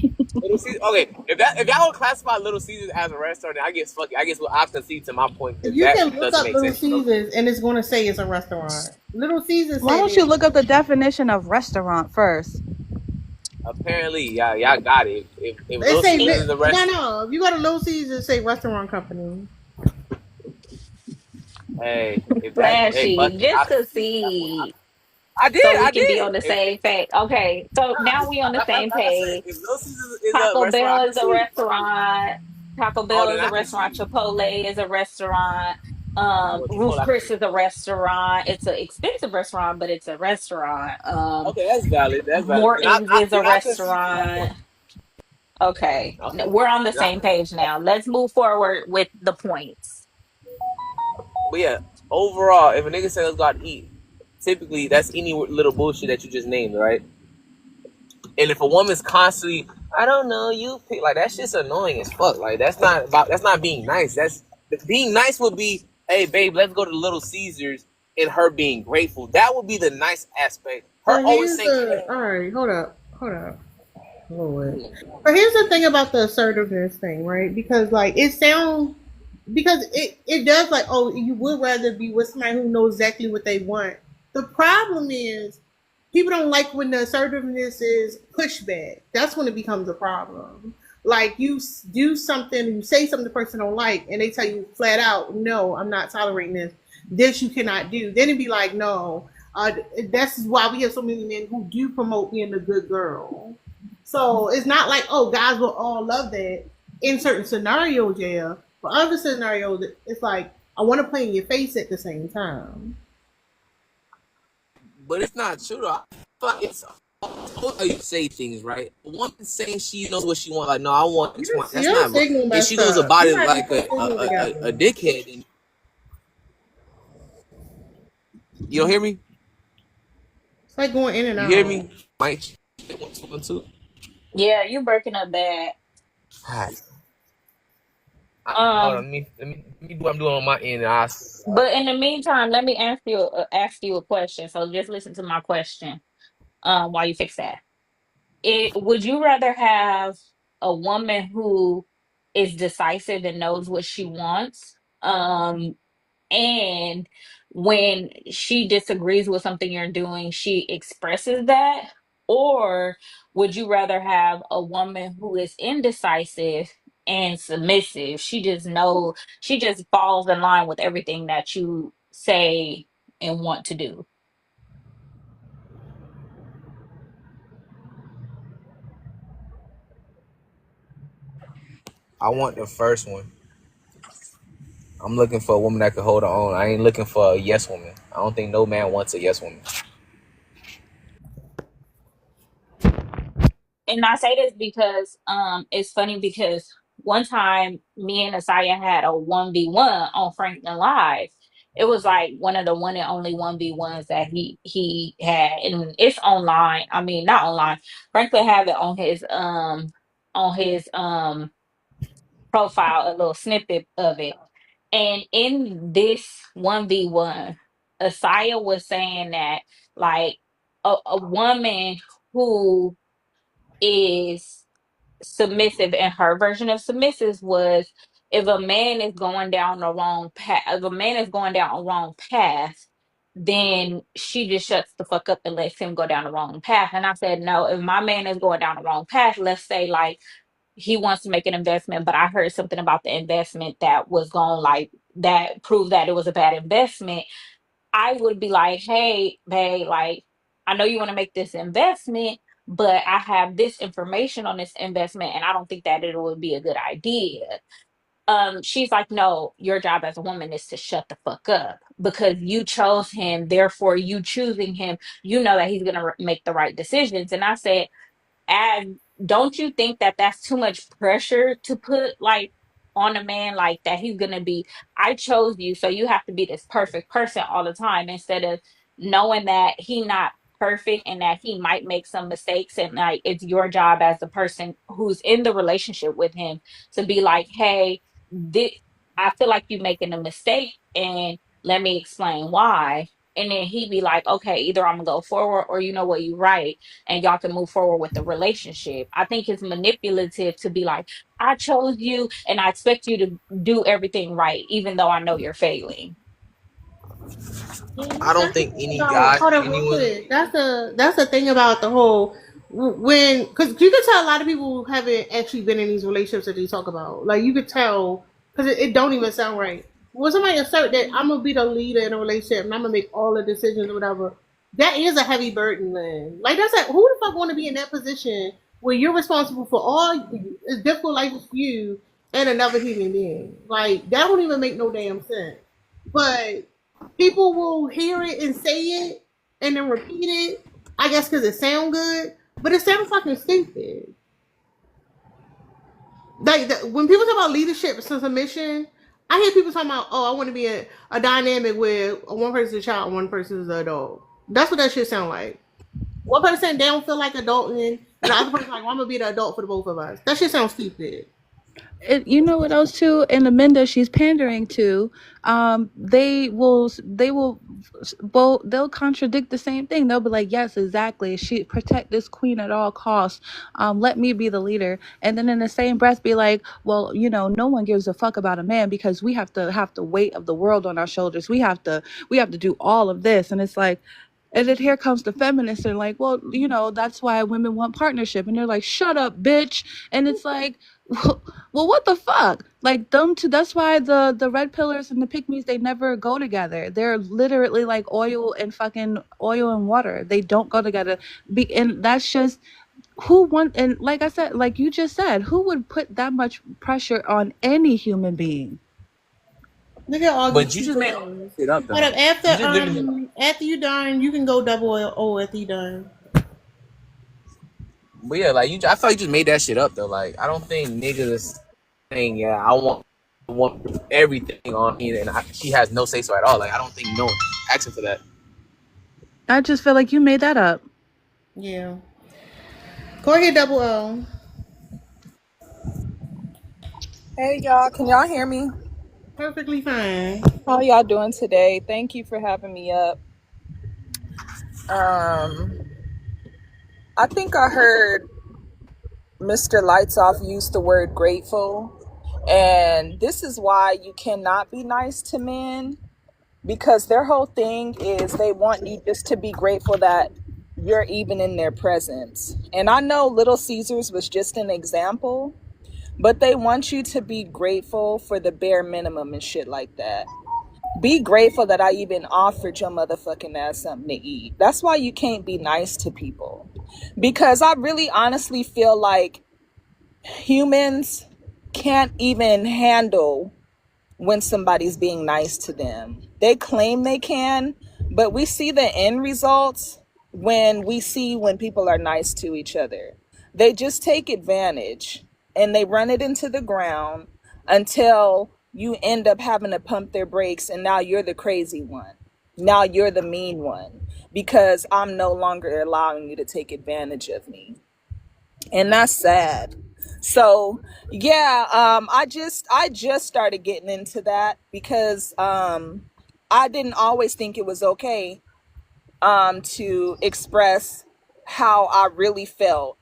Little Caesars. Okay, if that would classify Little Caesars as a restaurant, then I guess fuck it. I guess I'll concede to my point because You that can look doesn't up make Little sense. So, Caesars and it's going to say it's a restaurant. Little Caesars Why said don't you it. look up the definition of restaurant first? apparently, y'all got it. If They Little say Caesars is a no, restaurant, no. If you go to Little Caesars, say restaurant company. hey, if that, hey, Flashy. fuck it. Just concede. I did, So we I can be on did. the same page. Okay, so now we on the same Like I said, page. if Little Caesars is a Taco restaurant, Bell I is a concede. restaurant. Taco Oh, Bell then is I a restaurant. concede. Chipotle is a restaurant. Oh, Ruth Chipotle, I Chris concede. is a restaurant. It's an expensive restaurant, but it's a restaurant. Okay, that's valid. That's valid. Morton's is a Then I concede to that point. restaurant. Okay, Okay. we're on the Then I same concede. page now. Let's move forward with the points. But yeah, overall, if a nigga says let's go out to eat, typically that's any little bullshit that you just named, right? And if a woman's constantly, I don't know, you pick, like that shit's annoying as fuck. Like that's not being nice. That's being nice would be, hey babe, let's go to Little Caesars, and her being grateful. That would be the nice aspect. Her But always here's saying, the all right. Hold up. Lord. But here's the thing about the assertiveness thing, right? Because like it sounds because it does like oh you would rather be with somebody who knows exactly what they want. The problem is people don't like when the assertiveness is pushback. That's when it becomes a problem. Like you do something, you say something the person don't like, and they tell you flat out, no, I'm not tolerating this. This you cannot do. Then it'd be like, no. That's why we have so many men who do promote being a good girl. So it's not like, oh, guys will all love that in certain scenarios, yeah. But other scenarios, it's like, I want to play in your face at the same time. but it's not true though. But it's how you say things, right? A woman saying she knows what she wants, like, no, I want this one. That's Your not. signal And messed she goes up. about You it gotta like get your signal a together. dickhead. And you don't hear me? It's like going in and You hear out. me? Mike, 1, 2, 1, 2. Yeah, you breaking up bad. Alright. Hold on, Um, let me do what I'm doing on my end. And but in the meantime, let me ask you a question. So just listen to my question. While you fix that. Would you rather have a woman who is decisive and knows what she wants, and when she disagrees with something you're doing, she expresses that? Or would you rather have a woman who is indecisive and submissive? She just falls in line with everything that you say and want to do. I want the first one. I'm looking for a woman that can hold her own. I ain't looking for a yes woman. I don't think no man wants a yes woman. And I say this because it's funny because one time me and Asaya had a 1v1 on Franklin Live. It was like one of the one and only 1v1s that he had, and it's online. I mean, not online. Franklin have it on his profile, a little snippet of it. And in this 1v1, Asaya was saying that like a woman who is submissive, and her version of submissive was, if a man is going down the wrong path, if a man is going down a wrong path, then she just shuts the fuck up and lets him go down the wrong path. And I said, no, if my man is going down the wrong path, let's say like he wants to make an investment, but I heard something about the investment that was going like that proved that it was a bad investment, I would be like, hey, babe, like, I know you want to make this investment, but I have this information on this investment, and I don't think that it would be a good idea. She's like, no, your job as a woman is to shut the fuck up because you chose him. Therefore, you choosing him, you know that he's gonna make the right decisions. And I said, and don't you think that that's too much pressure to put like on a man, like that he's gonna be, I chose you so you have to be this perfect person all the time, instead of knowing that he not perfect and that he might make some mistakes, and like it's your job as the person who's in the relationship with him to be like, hey, this, I feel like you making a mistake, and let me explain why. And then he'd be like, okay, either I'm gonna go forward, or you know what, you right, and y'all can move forward with the relationship. I think it's manipulative to be like, I chose you and I expect you to do everything right, even though I know you're failing. I don't That's the think thing any about, guy, hold on real anyone. quick. That's the thing about the whole, when, because you can tell a lot of people haven't actually been in these relationships that they talk about. Like you could tell because it don't even sound right. When somebody assert that I'm gonna be the leader in a relationship and I'm gonna make all the decisions or whatever, that is a heavy burden, man. Like that's like, who the fuck want to be in that position where you're responsible for all it's difficult life for you and another human being? Like that don't even make no damn sense. But people will hear it and say it and then repeat it. I guess because it sounds good, but it sounds fucking stupid. Like when people talk about leadership and submission, I hear people talking about, "Oh, I want to be a dynamic where one person's a child, and one person's an adult." That's what that shit sound like. One person they don't feel like adulting, and the other person like, well, "I'm gonna be the adult for the both of us." That shit sounds stupid. You know what else too? And the men that she's pandering to, well, they'll contradict the same thing. They'll be like, yes, exactly, she protect this queen at all costs, let me be the leader. And then in the same breath be like, well, no one gives a fuck about a man because we have the weight of the world on our shoulders. We have to do all of this. And it's like, and then here comes the feminists and like, well, that's why women want partnership. And they're like, shut up, bitch. And it's like, well, what the fuck? Like them two. That's why the red pillars and the pygmies, they never go together. They're literally like oil and water. They don't go together. And that's just who want. And like I said, like you just said, who would put that much pressure on any human being? Look at all these But you just people. made all this shit up Hold though. up, You just literally made. after you done, you can go double O after you done. But yeah, like I thought you just made that shit up though. Like I don't think niggas saying yeah, I want everything on me, and she has no say so at all. Like I don't think no one asking for that. I just feel like you made that up. Yeah. Go ahead, double O. Hey y'all, can y'all hear me? Perfectly fine. How y'all doing today? Thank you for having me up. I think I heard Mr. Lightsoff use the word grateful, and this is why you cannot be nice to men, because their whole thing is they want you just to be grateful that you're even in their presence. And I know Little Caesars was just an example, but they want you to be grateful for the bare minimum and shit like that. Be grateful that I even offered your motherfucking ass something to eat. That's why you can't be nice to people. Because I really honestly feel like humans can't even handle when somebody's being nice to them. They claim they can, but we see the end results when people are nice to each other. They just take advantage. and they run it into the ground until you end up having to pump their brakes, and now you're the crazy one. Now you're the mean one because I'm no longer allowing you to take advantage of me. And that's sad. So yeah, I just started getting into that because I didn't always think it was okay to express how I really felt,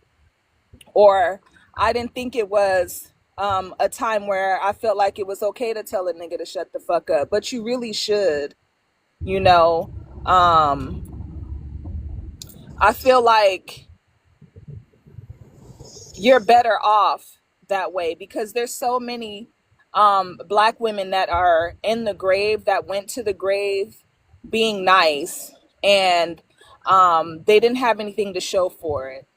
or I didn't think it was a time where I felt like it was okay to tell a nigga to shut the fuck up, but you really should, you know. I feel like you're better off that way because there's so many black women that are in the grave, that went to the grave being nice, and they didn't have anything to show for it.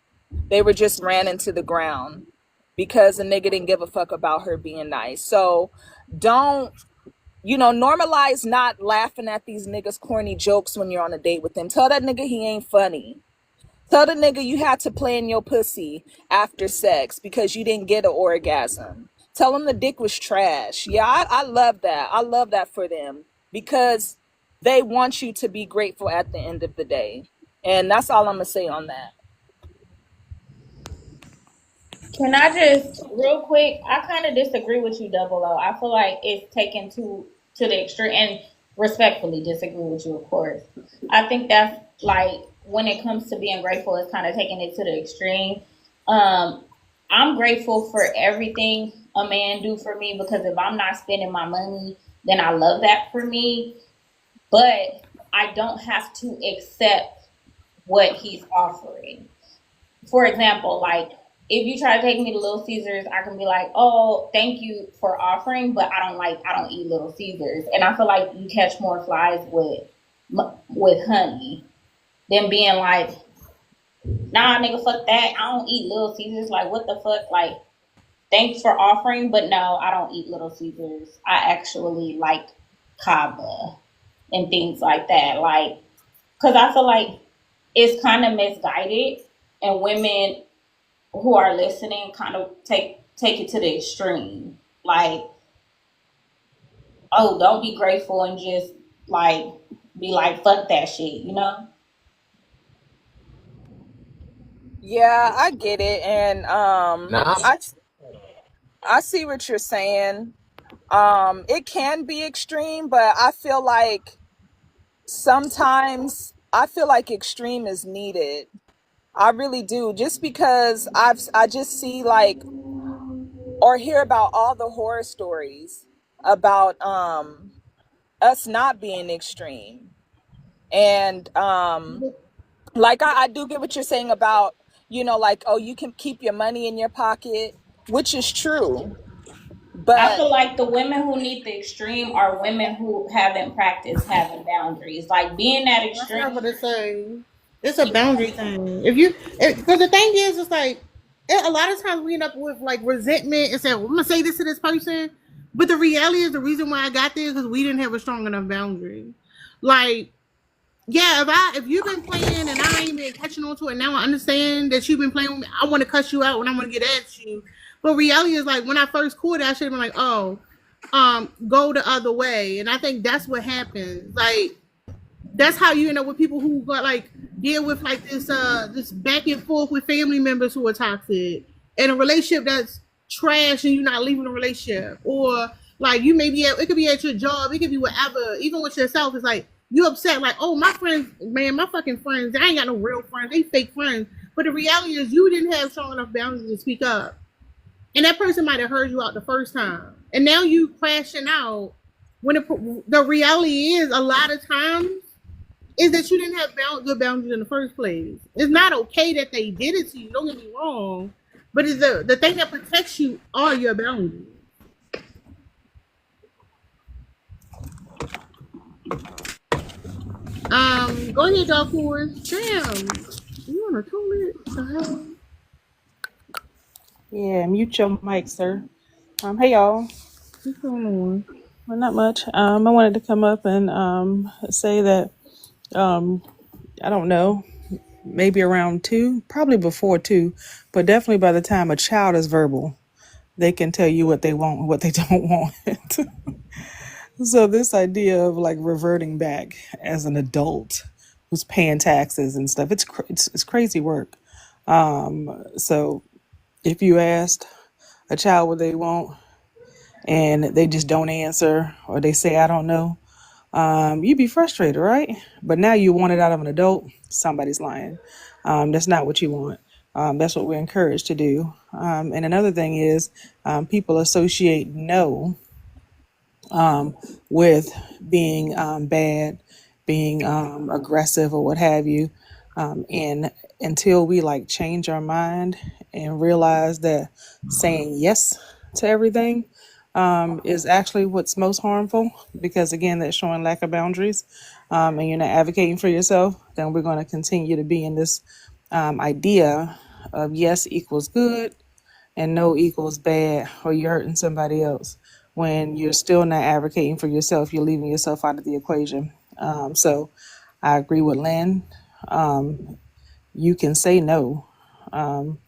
They were just ran into the ground because the nigga didn't give a fuck about her being nice. So don't, normalize not laughing at these niggas' corny jokes when you're on a date with them. Tell that nigga he ain't funny. Tell the nigga you had to play in your pussy after sex because you didn't get an orgasm. Tell him the dick was trash. Yeah, I love that. I love that for them because they want you to be grateful at the end of the day. And that's all I'm going to say on that. Can I just real quick? I kind of disagree with you, Double O. I feel like it's taken to the extreme, and respectfully disagree with you, of course. I think that's like when it comes to being grateful, it's kind of taking it to the extreme. I'm grateful for everything a man do for me because if I'm not spending my money, then I love that for me. But I don't have to accept what he's offering. For example, like if you try to take me to Little Caesars, I can be like, "Oh, thank you for offering, but I don't eat Little Caesars." And I feel like you catch more flies with honey than being like, "Nah, nigga, fuck that. I don't eat Little Caesars." Like, what the fuck? Like, thanks for offering, but no, I don't eat Little Caesars. I actually like Cava and things like that. Like, because I feel like it's kind of misguided, and women who are listening kind of take it to the extreme. Like, oh, don't be grateful and just like be like, fuck that shit, you know? Yeah, I get it. And Nah, I see what you're saying. It can be extreme, but I feel like sometimes extreme is needed. I really do. Just because I just see like or hear about all the horror stories about us not being extreme. And like I do get what you're saying about, like, oh, you can keep your money in your pocket, which is true. I But feel like the women who need the extreme are women who haven't practiced having boundaries. Like being that That's not what extreme. it's saying. It's a boundary thing. Because the thing is, it's like a lot of times we end up with like resentment and say, well, "I'm gonna say this to this person," but the reality is the reason why I got there is because we didn't have a strong enough boundary. Like, yeah, if you've been playing and I ain't been catching on to it, now I understand that you've been playing with me. I want to cuss you out when I want to get at you. But reality is like when I first caught it, I should have been like, oh, go the other way. And I think that's what happens. Like that's how you end up with people who got like deal with like this back and forth with family members who are toxic and a relationship that's trash and you're not leaving the relationship, or like you may be it could be at your job, it could be whatever. Even with yourself, it's like you upset like, oh, my friends, man, my fucking friends, I ain't got no real friends, they fake friends. But the reality is you didn't have strong enough boundaries to speak up, and that person might have heard you out the first time, and now you crashing out when the reality is a lot of times is that you didn't have good boundaries in the first place. It's not okay that they did it to you. Don't get me wrong, but it's the thing that protects you are your boundaries. Go ahead, Dark Horse. Damn, you on a toilet? The hell? Yeah, mute your mic, sir. Hey y'all. What's going on? Well, not much. I wanted to come up and say that I don't know, maybe around 2, probably before 2, but definitely by the time a child is verbal, they can tell you what they want and what they don't want. So this idea of like reverting back as an adult who's paying taxes and stuff, it's crazy work. So if you asked a child what they want and they just don't answer, or they say I don't know, you'd be frustrated, right? But now you want it out of an adult. Somebody's lying. That's not what you want. That's what we're encouraged to do. And another thing is, people associate no with being bad, being aggressive, or what have you. And until we like change our mind and realize that saying yes to everything is actually what's most harmful, because again, that's showing lack of boundaries, and you're not advocating for yourself, then we're going to continue to be in this idea of yes equals good and no equals bad, or you're hurting somebody else. When you're still not advocating for yourself, you're leaving yourself out of the equation. So I agree with Lynn. You can say no. And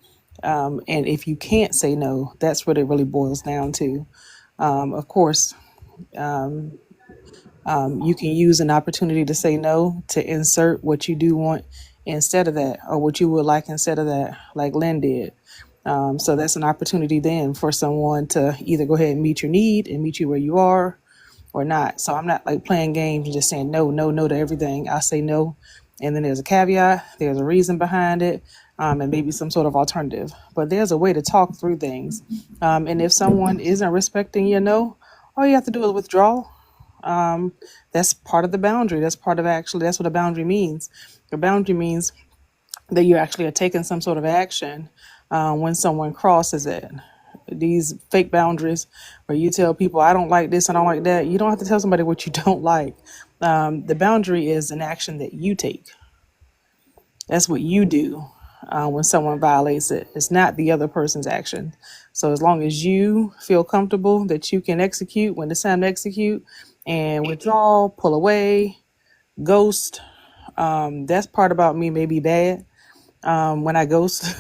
if you can't say no, that's what it really boils down to. Of course, you can use an opportunity to say no to insert what you do want instead of that, or what you would like instead of that, like Lynn did. So that's an opportunity then for someone to either go ahead and meet your need and meet you where you are, or not. So I'm not like playing games and just saying no, no, no to everything. I say no, and then there's a caveat, there's a reason behind it, and maybe some sort of alternative. But there's a way to talk through things. And if someone isn't respecting your no, all you have to do is withdraw. That's part of the boundary. That's part of that's what a boundary means. A boundary means that you actually are taking some sort of action when someone crosses it. These fake boundaries where you tell people, I don't like this, I don't like that. You don't have to tell somebody what you don't like. The boundary is an action that you take. That's what you do when someone violates it. It's not the other person's action. So as long as you feel comfortable that you can execute when it's time to execute, and withdraw, pull away, ghost, that's part about me may be bad when I ghost.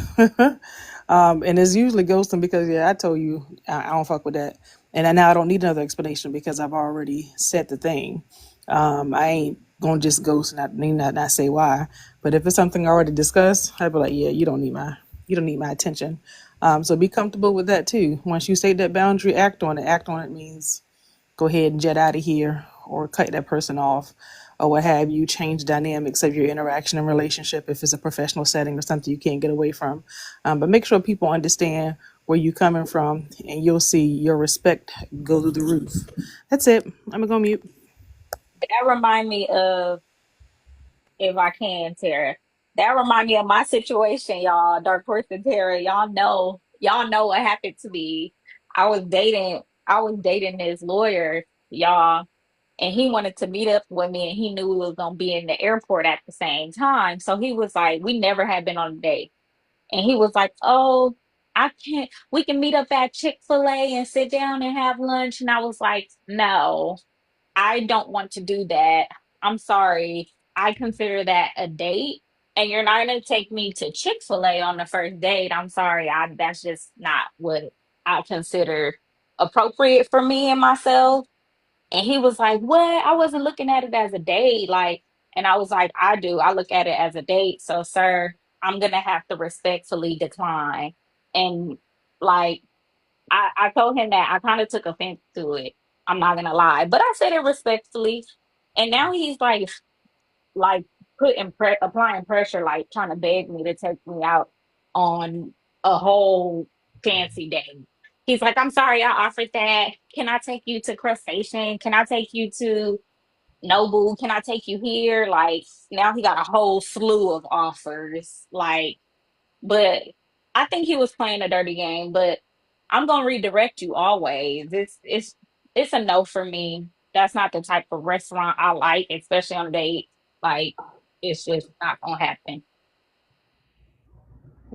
And it's usually ghosting because, yeah, I told you I don't fuck with that. And now I don't need another explanation because I've already said the thing. I ain't gonna just ghost and not say why. But if it's something I already discussed, I'd be like, yeah, you don't need my attention. So be comfortable with that too. Once you state that boundary, act on it. Act on it means go ahead and jet out of here, or cut that person off, or what have you. Change dynamics of your interaction and relationship if it's a professional setting or something you can't get away from. But make sure people understand where you're coming from, and you'll see your respect go through the roof. That's it. I'm gonna go mute. That remind me of, if I can, Tara. That remind me of my situation, y'all. Dark Horse and Tara, y'all know what happened to me. I was dating this lawyer, y'all, and he wanted to meet up with me, and he knew we was gonna be in the airport at the same time. So he was like, we never had been on a date. And he was like, oh, I can't, we can meet up at Chick-fil-A and sit down and have lunch. And I was like, no, I don't want to do that. I'm sorry. I consider that a date. And you're not going to take me to Chick-fil-A on the first date. I'm sorry. That's just not what I consider appropriate for me and myself. And he was like, what? I wasn't looking at it as a date. Like, and I was like, I do. I look at it as a date. So, sir, I'm going to have to respectfully decline. And like, I told him that I kind of took offense to it. I'm not gonna lie, but I said it respectfully. And now he's like applying pressure, like trying to beg me to take me out on a whole fancy day. He's like, I'm sorry, I offered that. Can I take you to Crustacean? Can I take you to Noble? Can I take you here? Like now he got a whole slew of offers. Like, but I think he was playing a dirty game, but I'm gonna redirect you always. It's a no for me. That's not the type of restaurant I like, especially on a date. Like, it's just not gonna happen.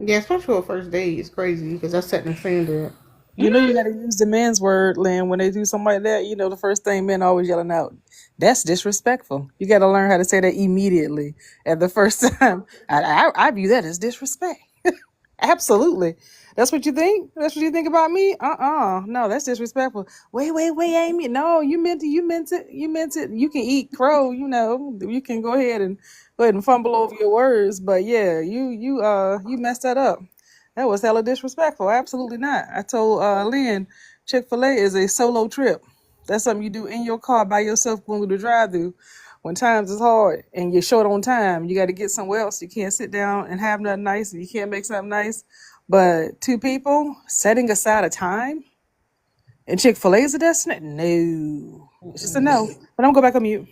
Yeah, especially for a first date, it's crazy because that's setting the standard. You know you gotta use the man's word, Lynn, when they do something like that. You know the first thing men always yelling out, that's disrespectful. You gotta learn how to say that immediately at the first time. I view that as disrespect. Absolutely. That's what you think? That's what you think about me? No, that's disrespectful. Wait, Amy. No, you meant it. You meant it. You can eat crow, you can go ahead and fumble over your words. But yeah, you messed that up. That was hella disrespectful. Absolutely not. I told Lynn, Chick-fil-A is a solo trip. That's something you do in your car by yourself going through the drive-through. When times is hard and you're short on time, you got to get somewhere else. You can't sit down and have nothing nice, and you can't make something nice. But two people setting aside a time and Chick-fil-A is a destination? No. It's just a no. But I'm going to go back on mute.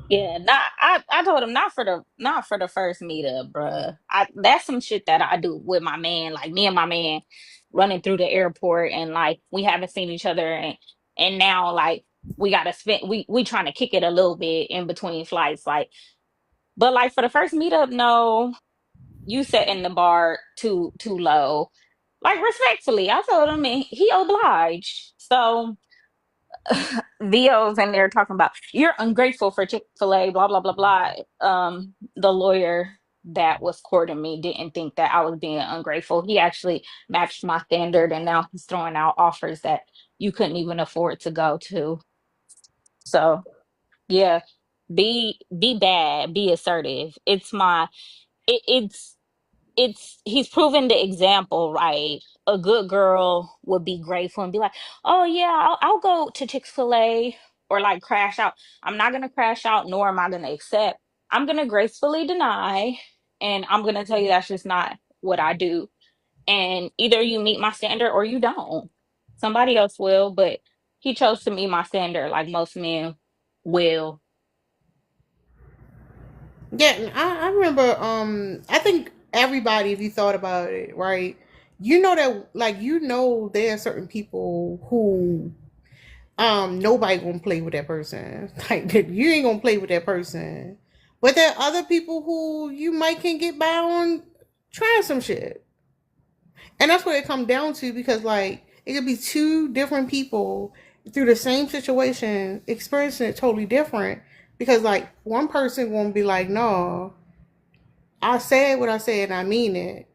Yeah, I told him not for the first meetup, bruh. That's some shit that I do with my man, like me and my man running through the airport, and like we haven't seen each other, and now like we gotta spend we trying to kick it a little bit in between flights, like. But like for the first meetup, no, you setting the bar too low. Like respectfully, I told him, and he obliged. So Vio's in there talking about you're ungrateful for Chick-fil-A, blah blah blah blah. The lawyer that was courting me didn't think that I was being ungrateful. He actually matched my standard, and now he's throwing out offers that you couldn't even afford to go to. So yeah, be bad, be assertive. It's he's proven the example, right? A good girl would be grateful and be like, oh yeah, I'll go to Chick-fil-A, or like crash out. I'm not gonna crash out, nor am I gonna accept. I'm gonna gracefully deny, and I'm gonna tell you that's just not what I do. And either you meet my standard or you don't. Somebody else will, but he chose to meet my standard like most men will. Yeah, and I remember. I think everybody, if you thought about it, right, you know that, like, there are certain people who nobody gonna play with that person. Like, you ain't gonna play with that person. But there are other people who you might can get by on trying some shit. And that's what it comes down to, because like it could be two different people through the same situation experiencing it totally different, because like one person gonna be like, no, I said what I said and I mean it.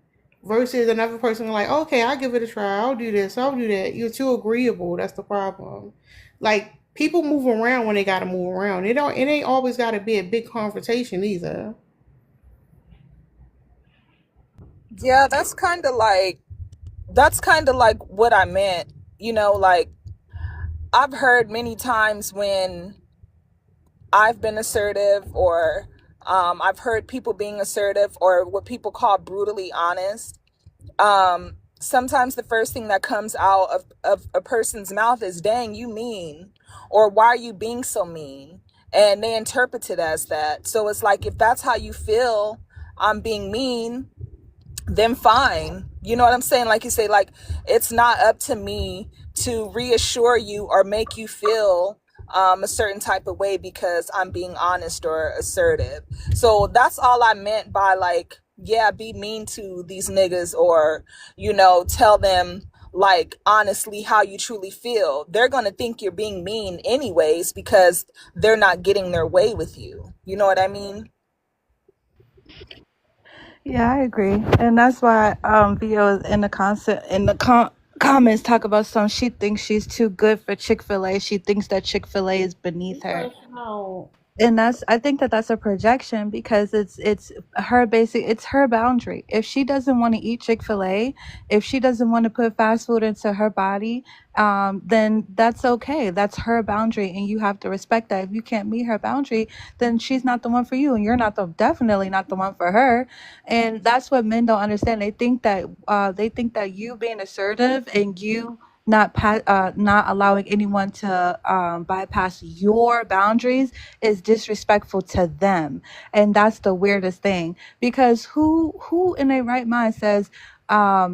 Versus another person like, okay, I'll give it a try. I'll do this. I'll do that. You're too agreeable. That's the problem. Like, people move around when they gotta move around. It ain't always gotta be a big confrontation either. Yeah, that's kind of like what I meant. Like I've heard many times when I've been assertive, or I've heard people being assertive, or what people call brutally honest. Sometimes the first thing that comes out of a person's mouth is, dang, you mean, or why are you being so mean? And they interpret it as that. So it's like, if that's how you feel, I'm being mean, then fine. You know what I'm saying? Like you say, like, it's not up to me to reassure you or make you feel a certain type of way because I'm being honest or assertive. So that's all I meant by, like, yeah, be mean to these niggas, or, tell them, like, honestly how you truly feel. They're going to think you're being mean anyways because they're not getting their way with you. You know what I mean? Yeah, I agree, and that's why Vio in the comments talk about some. She thinks she's too good for Chick-fil-A. She thinks that Chick-fil-A is beneath her. No. And I think that that's a projection, because it's her boundary. If she doesn't want to eat Chick-fil-A, if she doesn't want to put fast food into her body, then that's okay. That's her boundary, and you have to respect that. If you can't meet her boundary, then she's not the one for you, and you're definitely not the one for her. And that's what men don't understand. They think that you being assertive and you not allowing anyone to bypass your boundaries is disrespectful to them. And that's the weirdest thing, because who in their right mind says, I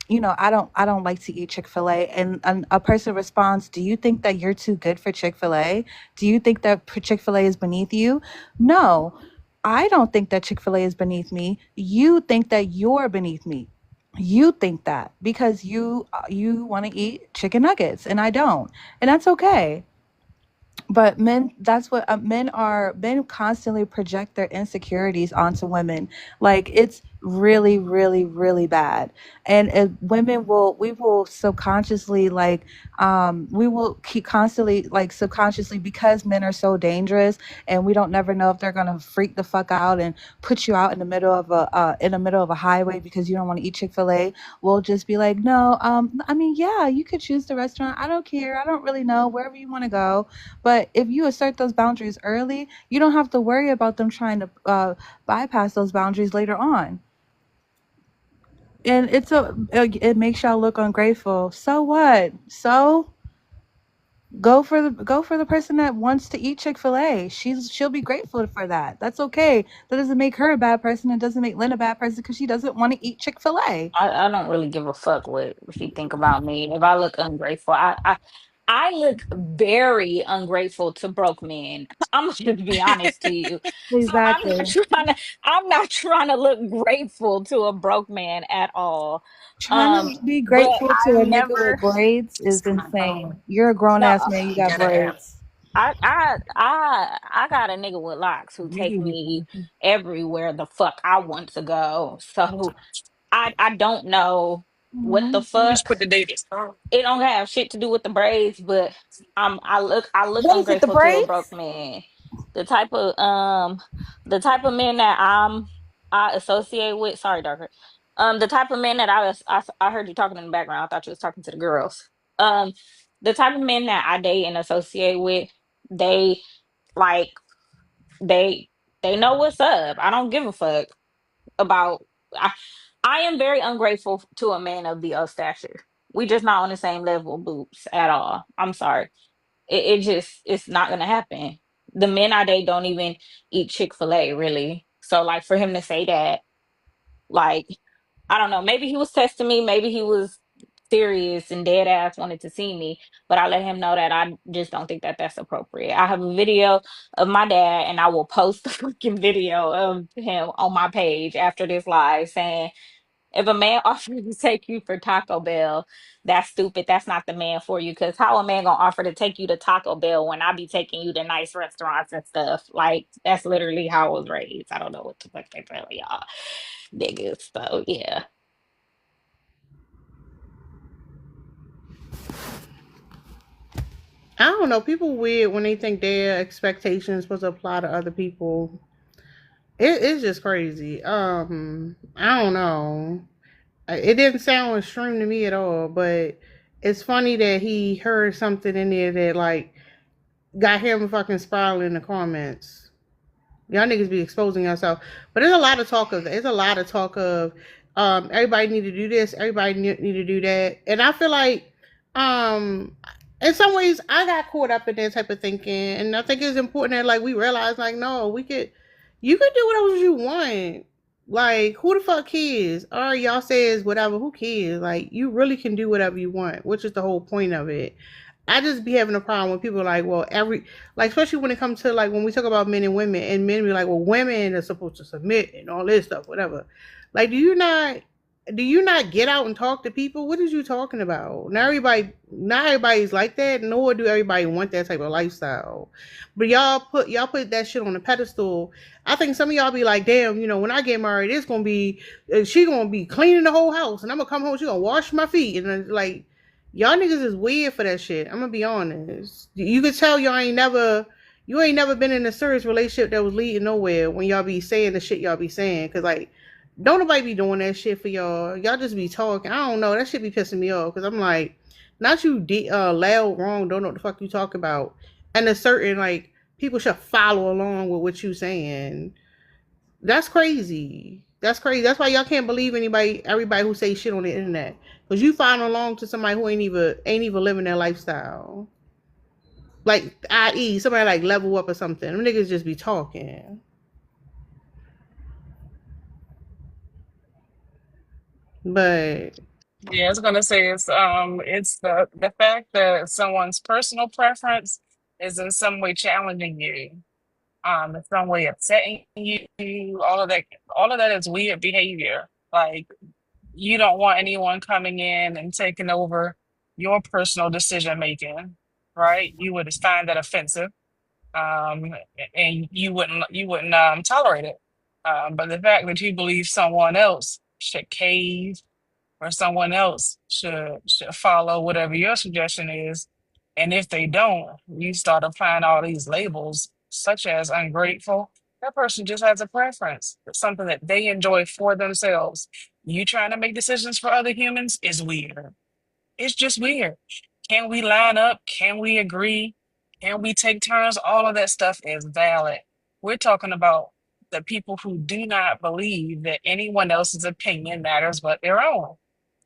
don't like to eat Chick-fil-A, and a person responds, do you think that you're too good for Chick-fil-A? Do you think that Chick-fil-A is beneath you? No, I don't think that Chick-fil-A is beneath me. You think that you're beneath me. You think that because you want to eat chicken nuggets and I don't, and that's okay. But men, that's what men constantly project their insecurities onto women. Like, it's really, really, really bad. And women will, we will subconsciously like, we will keep constantly like subconsciously, because men are so dangerous and we don't never know if they're gonna freak the fuck out and put you out in the middle of a highway because you don't want to eat Chick-fil-A. We'll just be like, no, I mean, yeah, you could choose the restaurant. I don't care. I don't really know, wherever you want to go. But if you assert those boundaries early, you don't have to worry about them trying to bypass those boundaries later on. And it makes y'all look ungrateful. So what? So go for the person that wants to eat Chick-fil-A. She'll be grateful for that. That's okay. That doesn't make her a bad person. It doesn't make Lynn a bad person because she doesn't want to eat Chick-fil-A. I don't really give a fuck what she think about me. If I look ungrateful, I look very ungrateful to broke men. I'm gonna just be honest to you. So Exactly. I'm not trying to look grateful to a broke man at all. Trying to be But grateful to I've a nigga with never braids is insane. You're a grown no ass man. You got Get it. braids. I got a nigga with locks who take me everywhere the fuck I want to go. So I don't know what the You just fuck. put the dates. Oh, It don't have shit to do with the braids, but I look What is it? The ungrateful to a braids? broke man. The type of men that I associate with. Sorry, Darker. The type of men that I heard you talking in the background. I thought you was talking to the girls. Um, the type of men that I date and associate with, they like they they know what's up. I don't give a fuck about. I am very ungrateful to a man of the stature. We just not on the same level of boobs at all. I'm sorry. It just it's not gonna happen. The men I date don't even eat Chick-fil-A really. So like for him to say that, like I don't know, maybe he was testing me, maybe he was serious and dead ass wanted to see me, but I let him know that I just don't think that that's appropriate. I have a video of my dad and I will post the freaking video of him on my page after this live saying if a man offers to take you for Taco Bell, that's stupid. That's not the man for you. Because how a man gonna offer to take you to Taco Bell when I be taking you to nice restaurants and stuff? Like that's literally how I was raised. I don't know what the fuck they tell y'all niggas. So yeah. I don't know. People weird when they think their expectations supposed to apply to other people. It's just crazy. I don't know. It didn't sound extreme to me at all, but it's funny that he heard something in there that like got him fucking spiraling in the comments. Y'all niggas be exposing yourself. But there's a lot of talk of that. There's a lot of talk of everybody need to do this, everybody need to do that. And I feel like um in some ways I got caught up in that type of thinking. And I think it's important that like we realize like no, you could do whatever you want. Like who the fuck cares? All right, y'all says whatever, who cares? Like you really can do whatever you want, which is the whole point of it. I just be having a problem when people are like, well, like, especially when it comes to like when we talk about men and men be like, well, women are supposed to submit and all this stuff, whatever. Like, do you not get out and talk to people? What is you talking about? Not everybody's like that, nor do everybody want that type of lifestyle. But y'all put that shit on a pedestal. I think some of y'all be like, damn, when I get married, it's gonna be she gonna be cleaning the whole house, and I'm gonna come home, she gonna wash my feet, and like y'all niggas is weird for that shit. I'm gonna be honest. You could tell you ain't never been in a serious relationship that was leading nowhere when y'all be saying the shit y'all be saying. Cause like, don't nobody be doing that shit for y'all. Y'all just be talking. I don't know. That shit be pissing me off. Cause I'm like, not you loud wrong. Don't know what the fuck you talk about. And a certain like people should follow along with what you saying. That's crazy. That's crazy. That's why y'all can't believe everybody who say shit on the internet. Cause you follow along to somebody who ain't even living their lifestyle. Like, i.e., somebody like level up or something. Them niggas just be talking. But yeah, I was gonna say it's the fact that someone's personal preference is in some way challenging you, in some way upsetting you. All of that is weird behavior. Like you don't want anyone coming in and taking over your personal decision making, right? You would find that offensive, um, and you wouldn't tolerate it. But the fact that you believe someone else should cave or someone else should follow whatever your suggestion is, and if they don't, you start applying all these labels, such as ungrateful. That person just has a preference. It's something that they enjoy for themselves. You trying to make decisions for other humans is weird. It's just weird. Can we line up? Can we agree? Can we take turns? All of that stuff is valid. We're talking about the people who do not believe that anyone else's opinion matters but their own.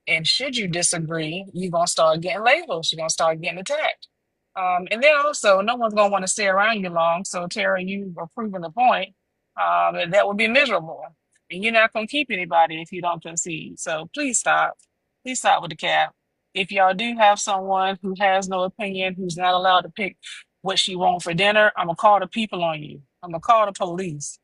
And should you disagree, you're gonna start getting labels. You're gonna start getting attacked. And then also, no one's gonna want to stay around you long. So, Tara, you are proving the point that would be miserable, and you're not gonna keep anybody if you don't concede. So, please stop. Please stop with the cap. If y'all do have someone who has no opinion, who's not allowed to pick what she wants for dinner, I'm gonna call the people on you. I'm gonna call the police.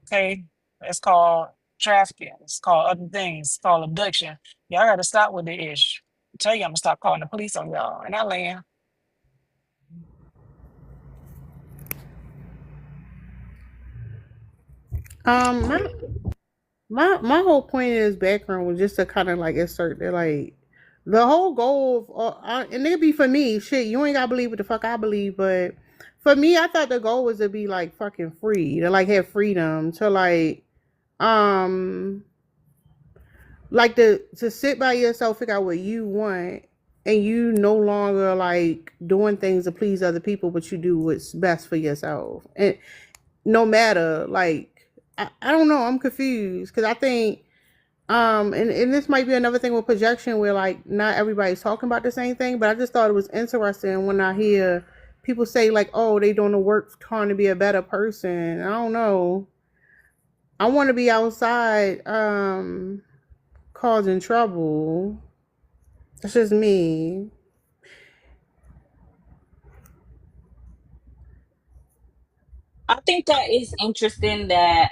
Okay, it's called trafficking. It's called other things. It's called abduction. Y'all got to stop with the ish. I tell you, I'm gonna stop calling the police on y'all. And I land. My my whole point in this background was just to kind of like insert that like the whole goal of and it'd be for me shit you ain't gotta believe what the fuck I believe, but for me I thought the goal was to be like fucking free, to like have freedom to um like to sit by yourself, figure out what you want, and you no longer like doing things to please other people, but you do what's best for yourself, and no matter like I don't know, I'm confused because I think and this might be another thing with projection where like not everybody's talking about the same thing, but I just thought it was interesting when I hear people say like, oh, they doing the work trying to be a better person. I don't know. I want to be outside causing trouble. That's just me. I think that is interesting that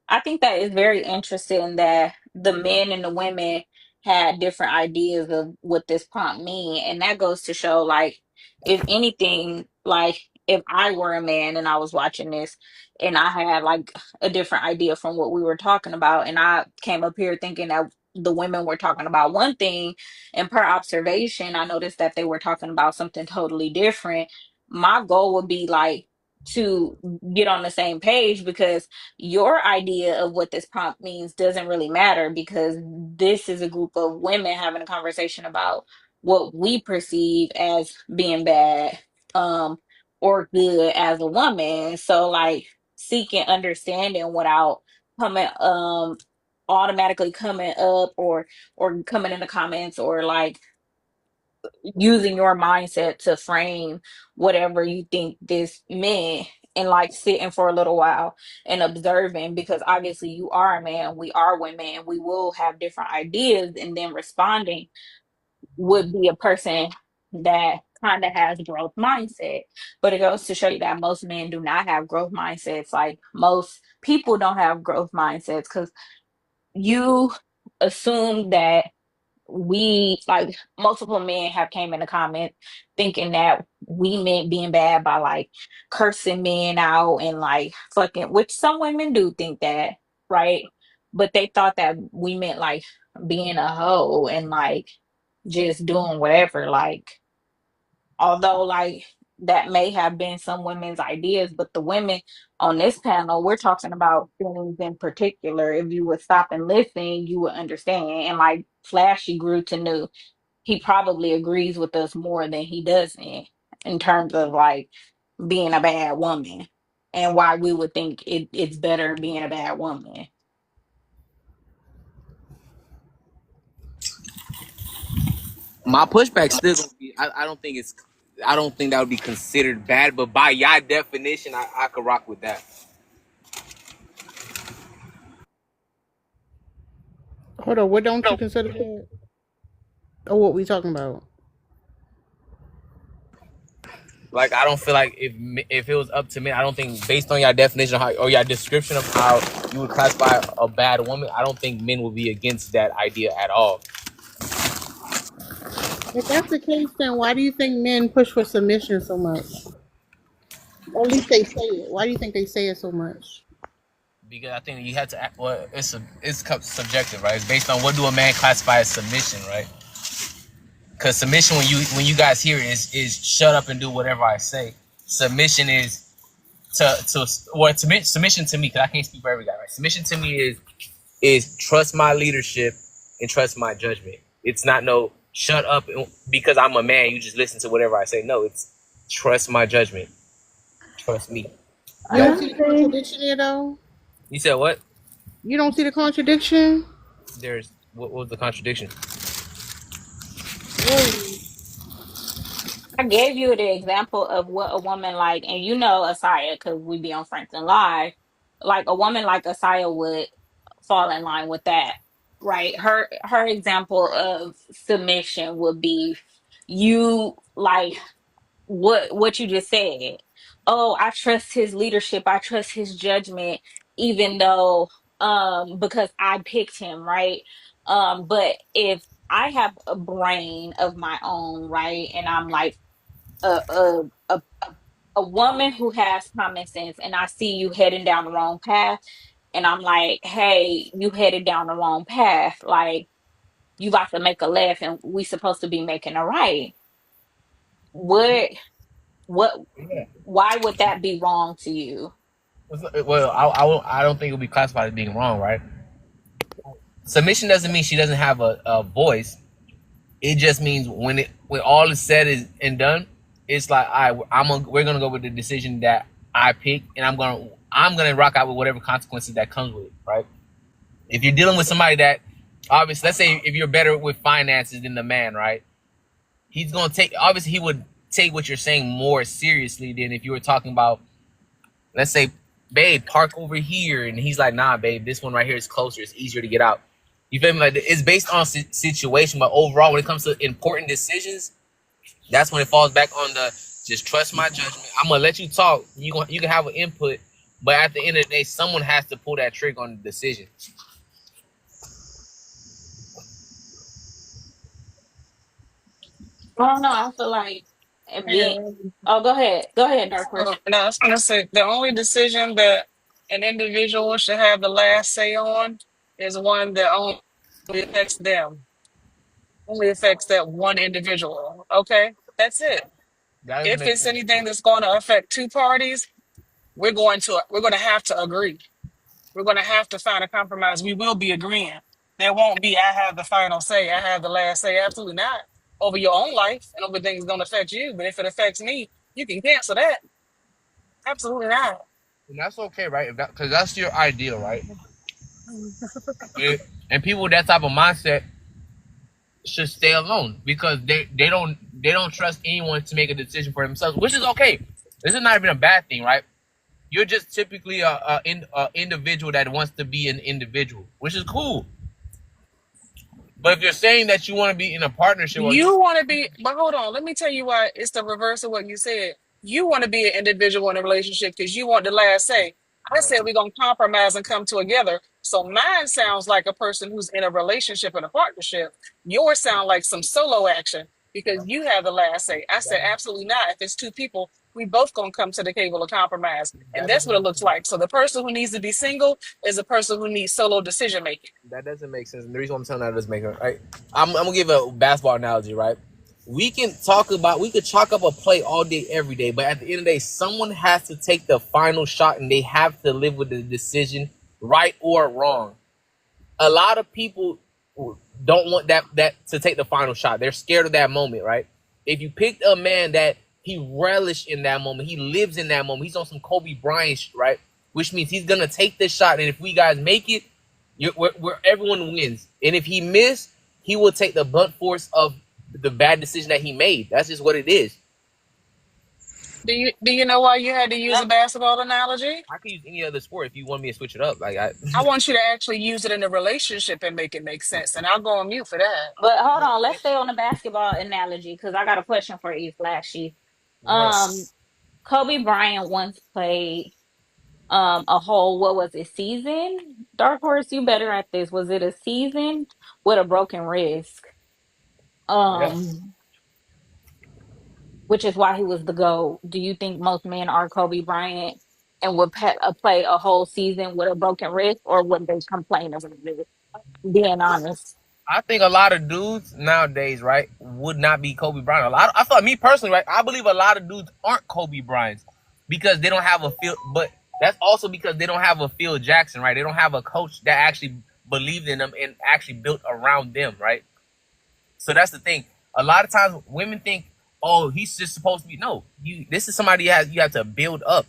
I think that is very interesting that the men and the women had different ideas of what this prompt mean. And that goes to show, like, if anything, like if I were a man and I was watching this and I had like a different idea from what we were talking about, and I came up here thinking that the women were talking about one thing, and per observation, I noticed that they were talking about something totally different. My goal would be like to get on the same page, because your idea of what this prompt means doesn't really matter, because this is a group of women having a conversation about what we perceive as being bad or good as a woman. So like seeking understanding without coming automatically coming up or coming in the comments or like using your mindset to frame whatever you think this meant, and like sitting for a little while and observing, because obviously you are a man, we are women, and we will have different ideas, and then responding would be a person that kind of has growth mindset. But it goes to show you that most men do not have growth mindsets. Like most people don't have growth mindsets because you assume that we, like multiple men have came in the comment thinking that we meant being bad by like cursing men out and like fucking, which some women do think that, right? But they thought that we meant like being a hoe and like just doing whatever, like, although like that may have been some women's ideas, but the women on this panel, we're talking about things in particular. If you would stop and listen, you would understand. And like Flashy grew to know, he probably agrees with us more than he doesn't in terms of like being a bad woman and why we would think it's better being a bad woman. My pushback still gonna be. I don't think it's. I don't think that would be considered bad, but by your definition, I could rock with that. Hold on, what don't you consider that? Or what we talking about? Like I don't feel like if it was up to me, I don't think based on your definition of how, or your description of how you would classify a bad woman, I don't think men would be against that idea at all. If that's the case, then why do you think men push for submission so much? Or at least they say it. Why do you think they say it so much? because I think you have to act, well, it's subjective, right? It's based on what do a man classify as submission, right? Because submission, when you guys hear it, is shut up and do whatever I say. Submission is submission to me, because I can't speak for every guy, right? Submission to me is trust my leadership and trust my judgment. It's not no shut up because I'm a man, you just listen to whatever I say. No, it's trust my judgment. Trust me. You don't That see the contradiction here, though. you said what? You don't see the contradiction. There's what was the contradiction? Really? I gave you the example of what a woman like, and you know Asaya, because we be on Franklin Live. Like a woman like Asaya would fall in line with that, right? Her example of submission would be you like what you just said. Oh, I trust his leadership, I trust his judgment, even though because I picked him, right? But if I have a brain of my own, right, and I'm like a a a, a woman who has common sense, and I see you heading down the wrong path, and I'm like, hey, you headed down the wrong path, like you about to make a left and we supposed to be making a right. what what Yeah. why would that be wrong to you? Well, I don't think it would be classified as being wrong, right? Submission doesn't mean she doesn't have a voice. It just means when all is said and done, it's like, all right, we're gonna go with the decision that I pick, and I'm gonna rock out with whatever consequences that comes with it, right? If you're dealing with somebody that obviously, let's say if you're better with finances than the man, right? He's gonna obviously he would take what you're saying more seriously than if you were talking about, let's say, babe, park over here, and he's like, nah, babe, this one right here is closer, it's easier to get out. You feel me? Like, it's based on situation, but overall, when it comes to important decisions, that's when it falls back on the just trust my judgment. I'm gonna let you talk. You can have an input, but at the end of the day, someone has to pull that trigger on the decision. I don't know. I feel like it being. Yeah. Oh, go ahead, Dark Horse. No, I was gonna say the only decision that an individual should have the last say on is one that only affects them, only affects that one individual. Okay, that's it. That doesn't If make it's sense. anything that's going to affect two parties, we're going to have to agree. We're going to have to find a compromise. We will be agreeing. There won't be I have the final say, I have the last say. Absolutely not. Over your own life and over things that don't affect you. But if it affects me, you can cancel that. Absolutely not. And that's okay, right? Because that's your ideal, right? And people with that type of mindset should stay alone because they don't trust anyone to make a decision for themselves, which is okay. This is not even a bad thing, right? You're just typically a individual that wants to be an individual, which is cool. But if you're saying that you want to be in a partnership, or You want to be, but hold on. Let me tell you why it's the reverse of what you said. You want to be an individual in a relationship because you want the last say. I said we're going to compromise and come together. So mine sounds like a person who's in a relationship and a partnership. Yours sound like some solo action because you have the last say. I said absolutely not. If it's two people, we both going to come to the table of compromise. And that that's what doesn't it looks like. So the person who needs to be single is a person who needs solo decision making. that doesn't make sense. And the reason why I'm telling that doesn't make sense, right? I'm gonna give a basketball analogy, right? We could chalk up a play all day, every day, but at the end of the day, someone has to take the final shot, and they have to live with the decision, right or wrong. A lot of people don't want that to take the final shot. They're scared of that moment, right? If you picked a man that he relished in that moment, he lives in that moment. He's on some Kobe Bryant shit, right? Which means he's gonna take this shot, and if we guys make it, where everyone wins. And if he missed, he will take the blunt force of the bad decision that he made. That's just what it is. Do you know why you had to use a basketball analogy? I could use any other sport if you want me to switch it up. Like I want you to actually use it in a relationship and make it make sense. And I'll go on mute for that. But hold on, let's stay on the basketball analogy because I got a question for you, Flashy. what? Um, Kobe Bryant once played a whole, what was it, season? Dark Horse, you better at this. Was it a season with a broken wrist? Yeah. Um, which is why he was the GOAT. Do you think most men are Kobe Bryant? and would play a whole season with a broken wrist, or would they complain about it? Being honest. I think a lot of dudes nowadays, right, would not be Kobe Bryant. I thought, me personally, right, I believe a lot of dudes aren't Kobe Bryants because they don't have a Phil, but that's also because they don't have a Phil Jackson, right? They don't have a coach that actually believed in them and actually built around them, right? So that's the thing. A lot of times women think, oh, he's just supposed to be. No, this is somebody you have to build up.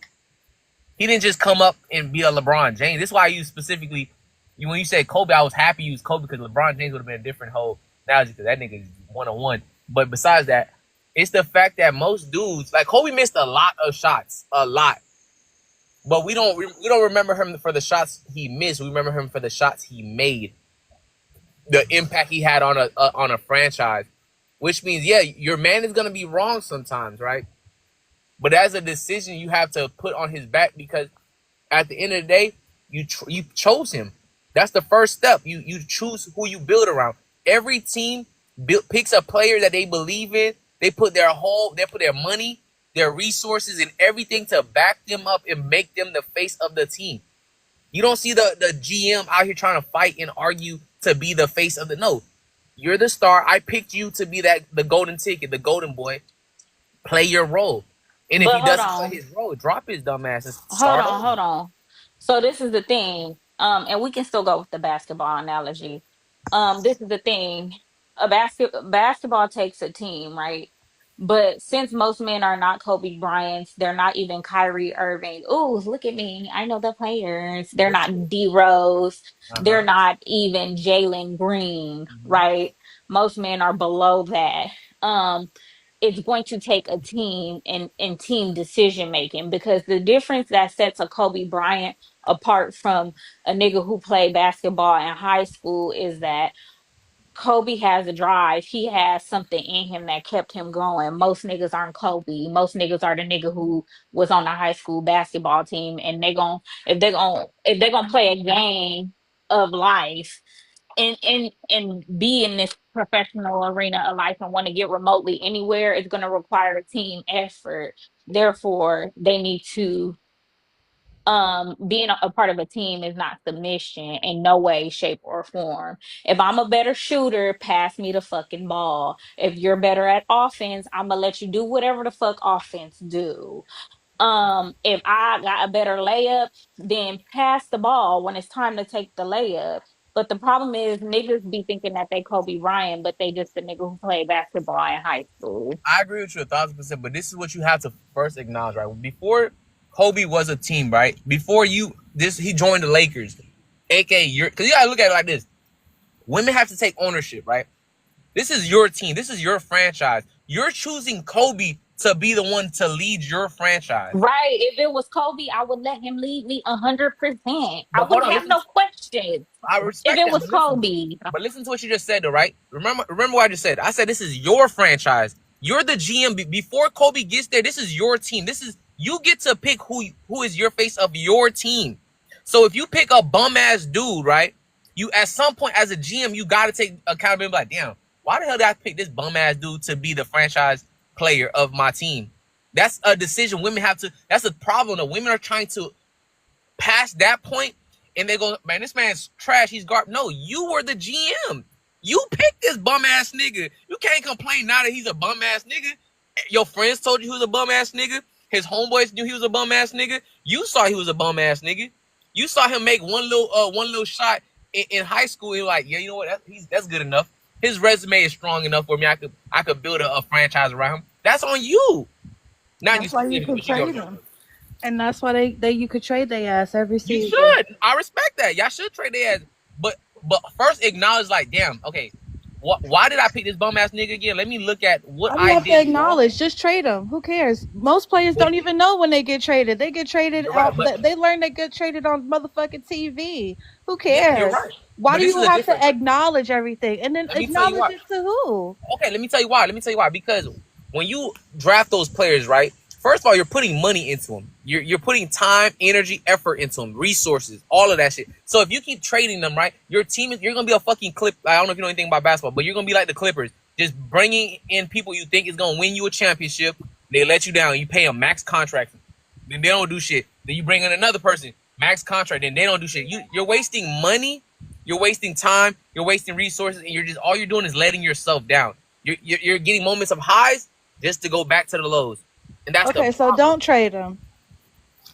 He didn't just come up and be a LeBron James. This is why you specifically, when you say Kobe, I was happy you used Kobe because LeBron James would have been a different whole analogy because that nigga is 1-on-1. But besides that, it's the fact that most dudes, like Kobe missed a lot of shots, a lot. But we don't remember him for the shots he missed. We remember him for the shots he made, the impact he had on a franchise. Which means, yeah, your man is gonna be wrong sometimes, right? But as a decision you have to put on his back because at the end of the day, you chose him. That's the first step. You choose who you build around. Every team picks a player that they believe in. They put their money, their resources, and everything to back them up and make them the face of the team. You don't see the GM out here trying to fight and argue to be the face of the no. You're the star. I picked you to be the golden ticket, the golden boy. Play your role. And if But he hold doesn't play on. his role, drop his dumb ass and Hold start on, over. hold on. So this is the thing. And we can still go with the basketball analogy. This is the thing. Basketball takes a team, right? But since most men are not Kobe Bryant's, they're not even Kyrie Irving. Ooh, look at me. I know the players. They're not D Rose. They're Uh-huh. not even Jalen Green, Mhm. right? Most men are below that. Um, it's going to take a team and team decision making, because the difference that sets a Kobe Bryant apart from a nigga who played basketball in high school is that Kobe has a drive. He has something in him that kept him going. Most niggas aren't Kobe. Most niggas are the nigga who was on the high school basketball team, and if they're gonna play a game of life and be in this professional arena of life and want to get remotely anywhere, it's going to require a team effort. Therefore, they need to being a part of a team is not submission in no way, shape, or form. If I'm a better shooter, pass me the fucking ball. If you're better at offense, I'm gonna let you do whatever the fuck offense do. If I got a better layup, then pass the ball when it's time to take the layup. But the problem is niggas be thinking that they Kobe Bryant, but they just the nigga who played basketball in high school. I agree with you 1,000%, but this is what you have to first acknowledge, right? Before Kobe was a team, right? Before he joined the Lakers, aka because you gotta look at it like this: women have to take ownership, right? This is your team. This is your franchise. You're choosing Kobe to be the one to lead your franchise. Right. If it was Kobe, I would let him lead me 100%. I But hold wouldn't on, have listen. no questions I if respect it that, was but listen. Kobe. But listen to what you just said, though, right? Remember what I just said. I said this is your franchise. You're the GM. Before Kobe gets there, this is your team. You get to pick who is your face of your team. So if you pick a bum ass dude, right? You at some point as a GM, you got to take accountability. Like, damn, why the hell did I pick this bum ass dude to be the franchise player of my team? That's a decision women have to. That's a problem. The women are trying to past that point, and they go, man, this man's trash. He's garbage. No, you were the GM. You picked this bum ass nigga. You can't complain now that he's a bum ass nigga. Your friends told you he was a bum ass nigga. His homeboys knew he was a bum ass nigga. You saw he was a bum ass nigga. You saw him make one little shot in high school. You're like, yeah, you know what? That's good enough. His resume is strong enough for me. I could build a franchise around him. That's on you. Not you That's why you specifically, could but you trade them. And that's why you could trade their ass every You season. should. I respect that. Y'all should trade their ass. But first acknowledge, like, damn, okay, why did I pick this bum ass nigga again? Let me look at what All you I have to did wrong. acknowledge, just trade them. Who cares? Most players don't even know when they get traded. They get traded You're right, but they learn they get traded on motherfucking TV. Who yeah, you're cares? right. Why But do this you is a have different. to acknowledge everything and then Let me tell you acknowledge why. it to who? Okay, let me tell you why. Because when you draft those players, right? First of all, you're putting money into them. You're putting time, energy, effort into them, resources, all of that shit. So if you keep trading them, right, you're gonna be a fucking clip. I don't know if you know anything about basketball, but you're gonna be like the Clippers, just bringing in people you think is gonna win you a championship. They let you down. You pay them max contracts, then they don't do shit. Then you bring in another person, max contract, and they don't do shit. You're wasting money, you're wasting time, you're wasting resources, and all you're doing is letting yourself down. You're getting moments of highs just to go back to the lows, and that's the Okay, so problem. don't trade them.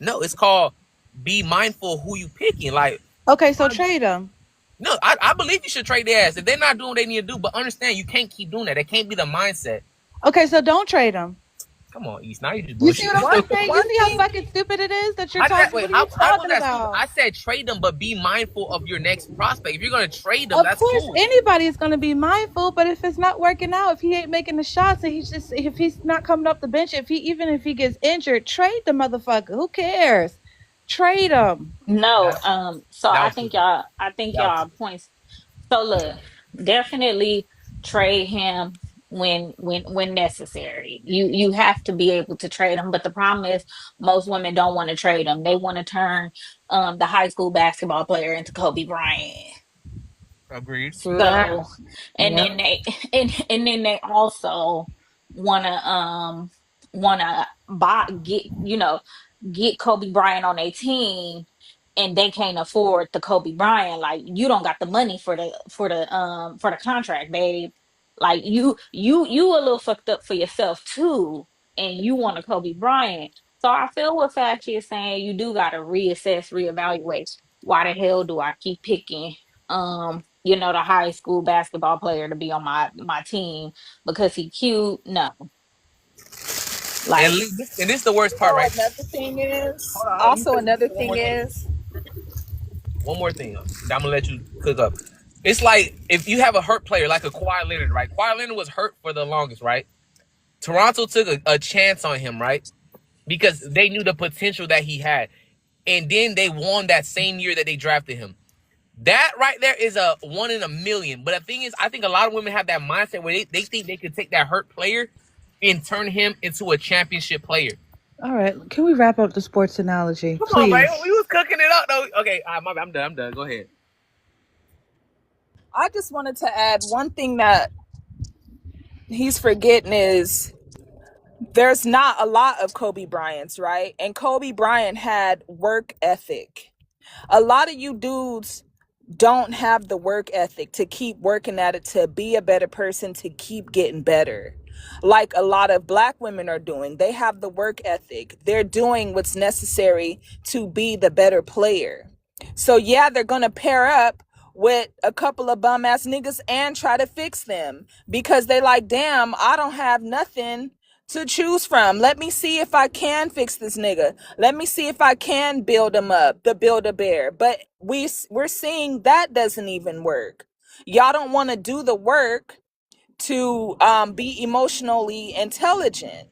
No, it's called be mindful of who you picking. Like, Okay, so trade them. no, I believe you should trade their ass if they're not doing what they need to do. But understand, you can't keep doing that. That can't be the mindset. Okay, so don't trade them. Come on, East. Now you're just You see bullshit. what I'm saying? You One see how thing, fucking stupid it is that you're How did talking? that, wait, What are you how was talking that stupid? about? I said trade them, but be mindful of your next prospect. If you're gonna trade them, Of that's course, cool. anybody is going to be mindful, but if it's not working out, if he ain't making the shots, and if he's not coming up the bench, even if he gets injured, trade the motherfucker. Who cares? Trade him. No, That, so that I was think stupid. That was y'all stupid. points. So look, definitely trade him when necessary. You have to be able to trade him, but the problem is most women don't want to trade him. They want to turn the high school basketball player into Kobe Bryant. Agreed. True that. So, and Yep. then they also wanna buy get Kobe Bryant on a team, and they can't afford the Kobe Bryant. Like, you don't got the money for the contract, babe. Like, you a little fucked up for yourself too, and you want a Kobe Bryant. So I feel what Flashy is saying. You do gotta reassess, reevaluate. Why the hell do I keep picking the high school basketball player to be on my team because he cute? No. And Like, and this is the worst part, right? Hold on, let me also say another one thing more thing. is, One more thing. I'm gonna let you cook up. It's like if you have a hurt player like a Kawhi Leonard, right? Kawhi Leonard was hurt for the longest, right? Toronto took a chance on him, right? Because they knew the potential that he had. And then they won that same year that they drafted him. That right there is a 1 in a million. But the thing is, I think a lot of women have that mindset where they think they could take that hurt player and turn him into a championship player. All right, can we wrap up the sports analogy, Come please? on, man. We was cooking it up, though. Okay, I'm done. I'm done. Go ahead. I just wanted to add one thing that he's forgetting is there's not a lot of Kobe Bryants, right? And Kobe Bryant had work ethic. A lot of you dudes don't have the work ethic to keep working at it, to be a better person, to keep getting better. Like a lot of Black women are doing. They have the work ethic. They're doing what's necessary to be the better player. So yeah, they're going to pair up with a couple of bum ass niggas and try to fix them because they like, damn, I don't have nothing to choose from. Let me see if I can fix this nigga. Let me see if I can build him up, the build a bear. But we're seeing that doesn't even work. Y'all don't want to do the work to be emotionally intelligent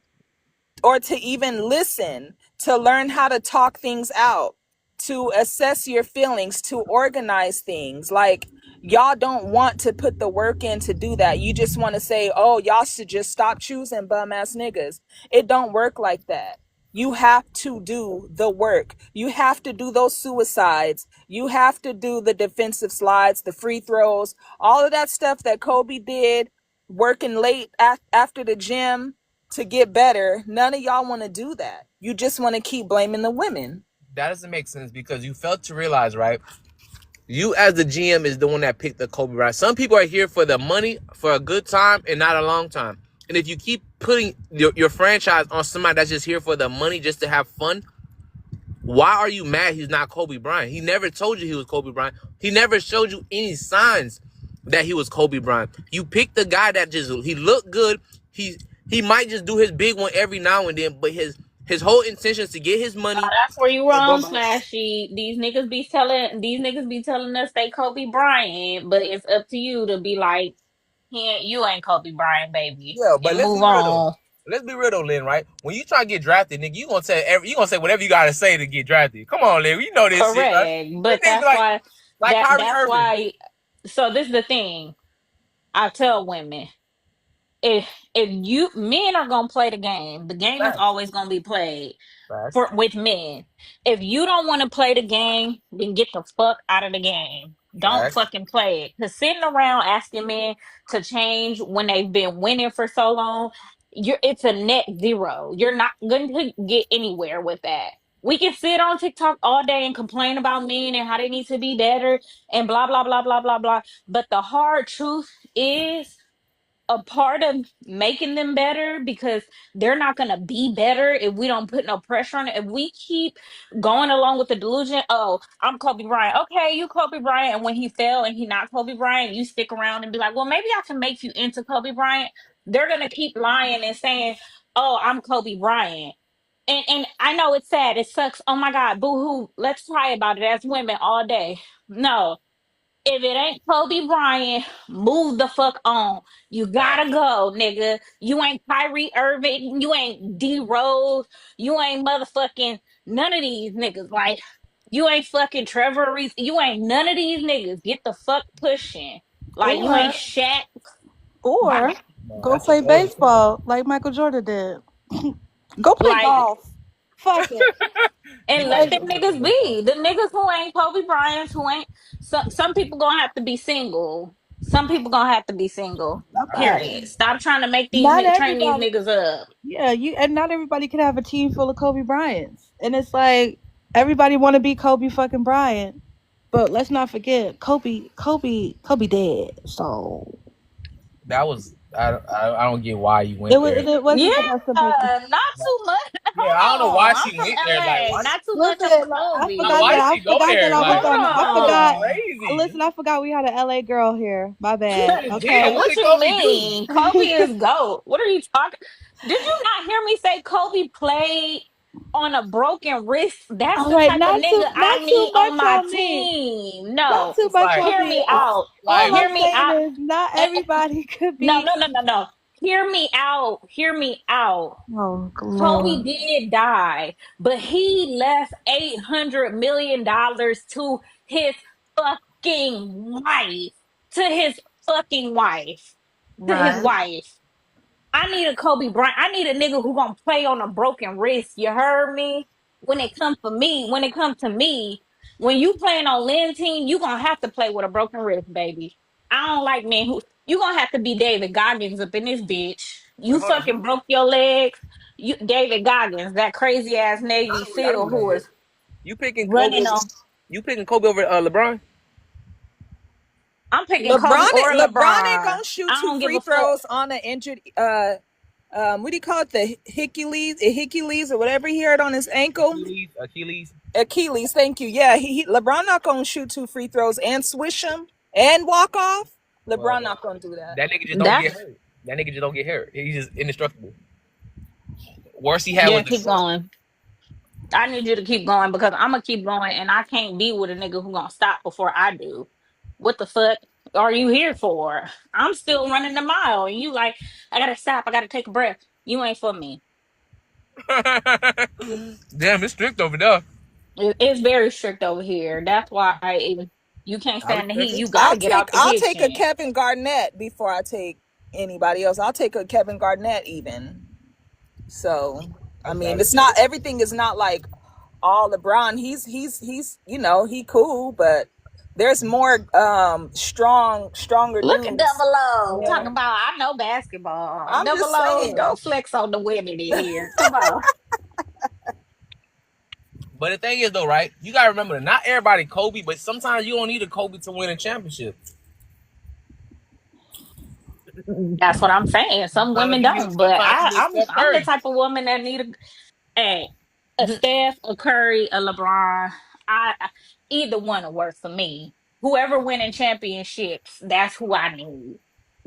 or to even listen, to learn how to talk things out, to assess your feelings, to organize things. Like, y'all don't want to put the work in to do that. You just want to say, oh, y'all should just stop choosing bum ass niggas. It don't work like that. You have to do the work. You have to do those suicides. You have to do the defensive slides, the free throws, all of that stuff that Kobe did, working late after the gym to get better. None of y'all want to do that. You just want to keep blaming the women. That doesn't make sense because you failed to realize, right? You as the GM is the one that picked the Kobe Bryant. Some people are here for the money, for a good time, and not a long time. And if you keep putting your franchise on somebody that's just here for the money, just to have fun, why are you mad he's not Kobe Bryant? He never told you he was Kobe Bryant. He never showed you any signs that he was Kobe Bryant. You picked the guy that he looked good. He might just do his big one every now and then, but his whole intention is to get his money that's where you and go wrong, back. Flashy. These niggas be telling us they Kobe Bryant, but it's up to you to be like, you ain't Kobe Bryant, baby, Yeah, but and let's move be real though. on. Let's be real though, Lynn, right? When you try to get drafted, nigga, you gonna say whatever you gotta say to get drafted. Come on, Lynn, you know this shit, right? Correct, This but nigga be like Kyrie that's Irving. why. So this is the thing. I tell women, if you men are gonna play the game, the game is Facts. always gonna be played Facts. with men. If you don't want to play the game, then get the fuck out of the game. Don't Facts. fucking play it. Cause sitting around asking men to change when they've been winning for so long, it's a net zero. You're not going to get anywhere with that. We can sit on TikTok all day and complain about men and how they need to be better and blah blah blah blah blah blah. But the hard truth is a part of making them better, because they're not going to be better if we don't put no pressure on it. If we keep going along with the delusion, oh, I'm Kobe Bryant. Okay, you Kobe Bryant. And when he fell and he not Kobe Bryant, you stick around and be like, well, maybe I can make you into Kobe Bryant. They're going to keep lying and saying, oh, I'm Kobe Bryant. And I know it's sad. It sucks. Oh my God, boo hoo. Let's cry about it as women all day. No, if it ain't Kobe Bryant, move the fuck on. You gotta go, nigga. You ain't Kyrie Irving. You ain't D Rose. You ain't motherfucking none of these niggas. Like, you ain't fucking Trevor Reese. You ain't none of these niggas. Get the fuck pushing. Like, you ain't Or Shaq. Bye. or No, go that's a play fact. baseball like Michael Jordan did. Go play Like, golf. Fuck it. He and let said Like, them go play niggas baseball. be. The niggas who ain't Kobe Bryant, who ain't some people gonna have to be single. Some people gonna have to be single. okay. Period. Stop trying to make these Not train these everybody. niggas up. Yeah, and not everybody can have a team full of Kobe Bryants. And it's like everybody want to be Kobe fucking Bryant, but let's not forget Kobe dead. So That was I don't get why you went there. it Yeah, wasn't supposed to make. not too much. Yeah, Hold I don't know why on. I'm she from went there. Like, LA. why? Not too much on Listen, I Like, Kobe. forgot why that did I she go forgot that there? I was Like, Hold on. I that was forgot. on. crazy. Listen, I forgot we had an LA girl here. My bad. Damn, Okay. what What did you Kobe do? mean? Kobe is GOAT. What are you talking? Did you not hear me say Kobe played on a broken wrist? That's All the right, type of nigga not I too need on much my on me. team. Not No. too It's much like, on Hear me. me out. All like, I'm Hear me saying out. is not Eh, everybody could No, be. no, no, no, no. Hear me out. Hear me out. Oh Kobe Lord. did die, but he left $800 million to his fucking wife. To his fucking wife. To his Right. wife. I need a Kobe Bryant. I need a nigga who gonna play on a broken wrist. You heard me? When it comes for me, when it comes to me, when you playing on Lynn team, you gonna have to play with a broken wrist, baby. I don't like men who you gonna have to be David Goggins up in this bitch. wait, You hold on. fucking broke your legs. You David Goggins, that crazy ass Navy I SEAL don't who know was this. You picking Kobe running over? on. You picking Kobe over LeBron? I'm picking Kobe LeBron or LeBron ain't LeBron. gonna shoot I two don't give free a fuck. throws on an injured what do you call it, the Hercules or whatever he hurt on his ankle. Achilles. Achilles, thank you. Yeah, LeBron not gonna shoot two free throws and swish them and walk off. Well, LeBron not gonna do that. that nigga just don't get That's hurt. That nigga just don't get hurt. He's just indestructible. Worst he had yeah, was the keep foot. going. I need you to keep going because I'm gonna keep going and I can't be with a nigga who gonna stop before I do. What the fuck are you here for? I'm still running the mile and you like, I gotta stop, I gotta take a breath. You ain't for me. Damn, it's strict over there. It's very strict over here. That's why you can't I stand the respect heat. it. You gotta get out the I'll take a kitchen. Kevin Garnett before I take anybody else. I'll take a Kevin Garnett even. So I That's mean, valid. it's not everything is not like all LeBron. He's he cool, but there's more stronger Look at dudes. Double O Yeah. talking about I know basketball. I'm Double just O, saying. don't flex on the women in here. Come on. But the thing is, though, right? You gotta remember that not everybody Kobe, but sometimes you don't need a Kobe to win a championship. That's what I'm saying. Some women don't, but Sometimes you need Steph I'm the Curry. type of woman that need a Steph, a Curry, a LeBron. Either one will work for me. Whoever winning championships, that's who I need.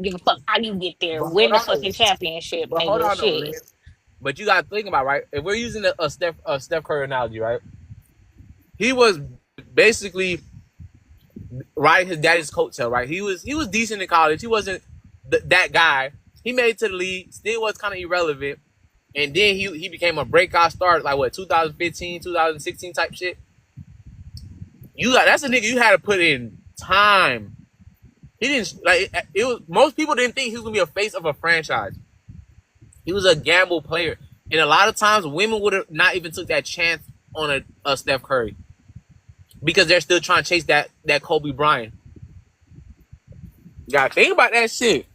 Give a fuck how you get there. But hold Win the on, though. fucking championship, But hold nigga. on, though, Shit. Lynn. But you gotta think about, right? If we're using a Steph Curry analogy, right? He was basically riding his daddy's coattail, right? He was decent in college. He wasn't that guy. He made it to the league, still was kind of irrelevant, and then he became a breakout star, like what 2015, 2016 type shit. That's a nigga you had to put in time. He didn't like it was. Most people didn't think he was gonna be a face of a franchise. He was a gamble player, and a lot of times women would have not even took that chance on a Steph Curry because they're still trying to chase that Kobe Bryant. You gotta think about that shit.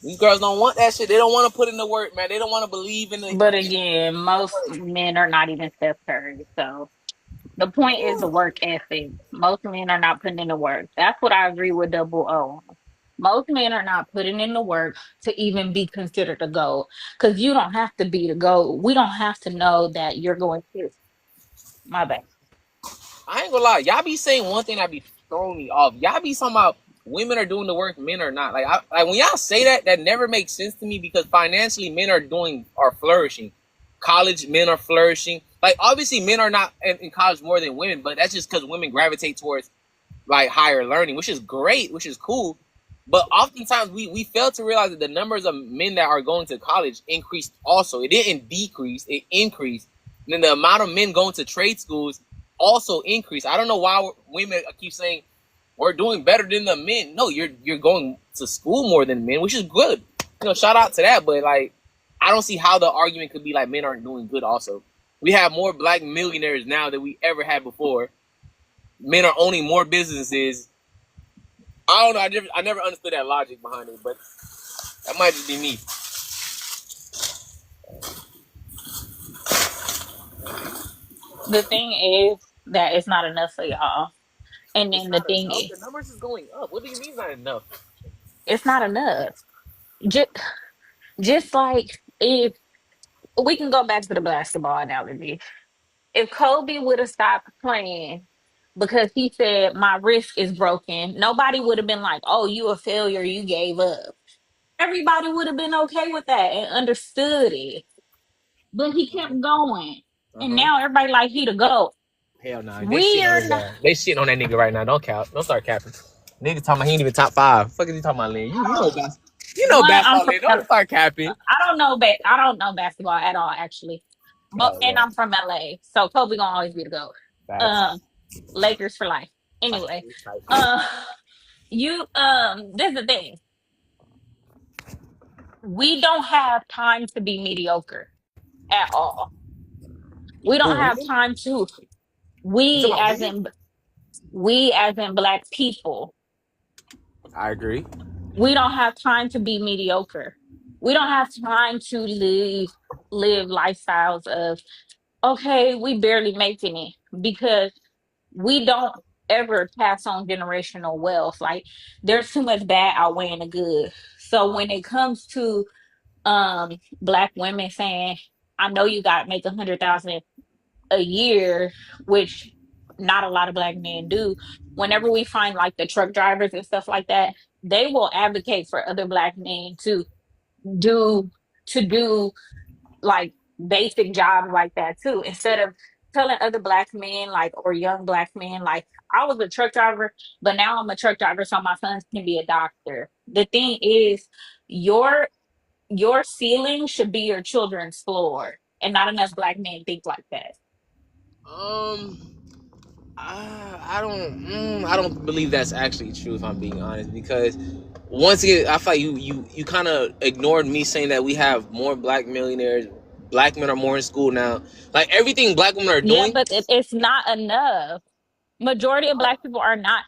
These girls don't want that shit. They don't want to put in the work, man. They don't want to believe in the. But again, most men are not even Steph Curry. So the point is the work ethic. Most men are not putting in the work. That's what I agree with Double O. Most men are not putting in the work to even be considered a GOAT. Because you don't have to be the GOAT. We don't have to know that you're going to. My bad. I ain't gonna lie, y'all be saying one thing that be throwing me off. Y'all be talking about women are doing the work, men are not. Like when y'all say that, that never makes sense to me because financially, men are flourishing. College men are flourishing. Like obviously, men are not in college more than women, but that's just because women gravitate towards like higher learning, which is great, which is cool. But oftentimes we fail to realize that the numbers of men that are going to college increased also. It didn't decrease, it increased. And then the amount of men going to trade schools also increased. I don't know why women keep saying we're doing better than the men. No, you're going to school more than men, which is good. You know, shout out to that. But like, I don't see how the argument could be like men aren't doing good. Also, we have more black millionaires now than we ever had before. Men are owning more businesses. I don't know. I never understood that logic behind it, but that might just be me. The thing is that it's not enough for y'all. And It's then the not thing enough. is, The numbers is going up. What do you mean not enough? it's not enough. Just, just like if we can go back to the basketball analogy. If Kobe would have stopped playing because he said my wrist is broken, nobody would have been like, "Oh, you a failure, you gave up." Everybody would have been okay with that and understood it. But he kept going. And Uh-huh. now everybody like he the GOAT. Hell nah. They shitting on We're his not, ass. They shitting on that nigga right now. Don't count. Don't start capping. Nigga talking about he ain't even top 5. Fuck is he talking about, Lynn? You know basketball. You know one, I'm basketball, from Lynn. Don't start capping. I don't know basketball at all, actually. But Oh and yeah. I'm from LA. So Kobe gonna always be the GOAT. Facts. Um, Lakers for life. Type Anyway, shit. Type shit. uh this is the thing. We don't have time to be mediocre at all. We don't Who have we? time to You talking we about as we? in we as in black people, I agree. we don't have time to be mediocre. We don't have time to live lifestyles of okay, we barely making it because we don't ever pass on generational wealth. Like there's too much bad outweighing the good. So when it comes to black women saying, I know you got to make 100,000 a year, which not a lot of black men do. Whenever we find like the truck drivers and stuff like that, they will advocate for other black men do to do like basic jobs like that too, instead of telling other black men like or young black men like I was a truck driver, but now I'm a truck driver, so my sons can be a doctor. The thing is, your your ceiling should be your children's floor, and not enough black men think like that. Um, I don't believe that's actually true. If I'm being honest, because once again, I feel like you kind of ignored me saying that we have more black millionaires. Black men are more in school now. Like everything black women are Yeah, doing. but it's not enough. Majority of black people are not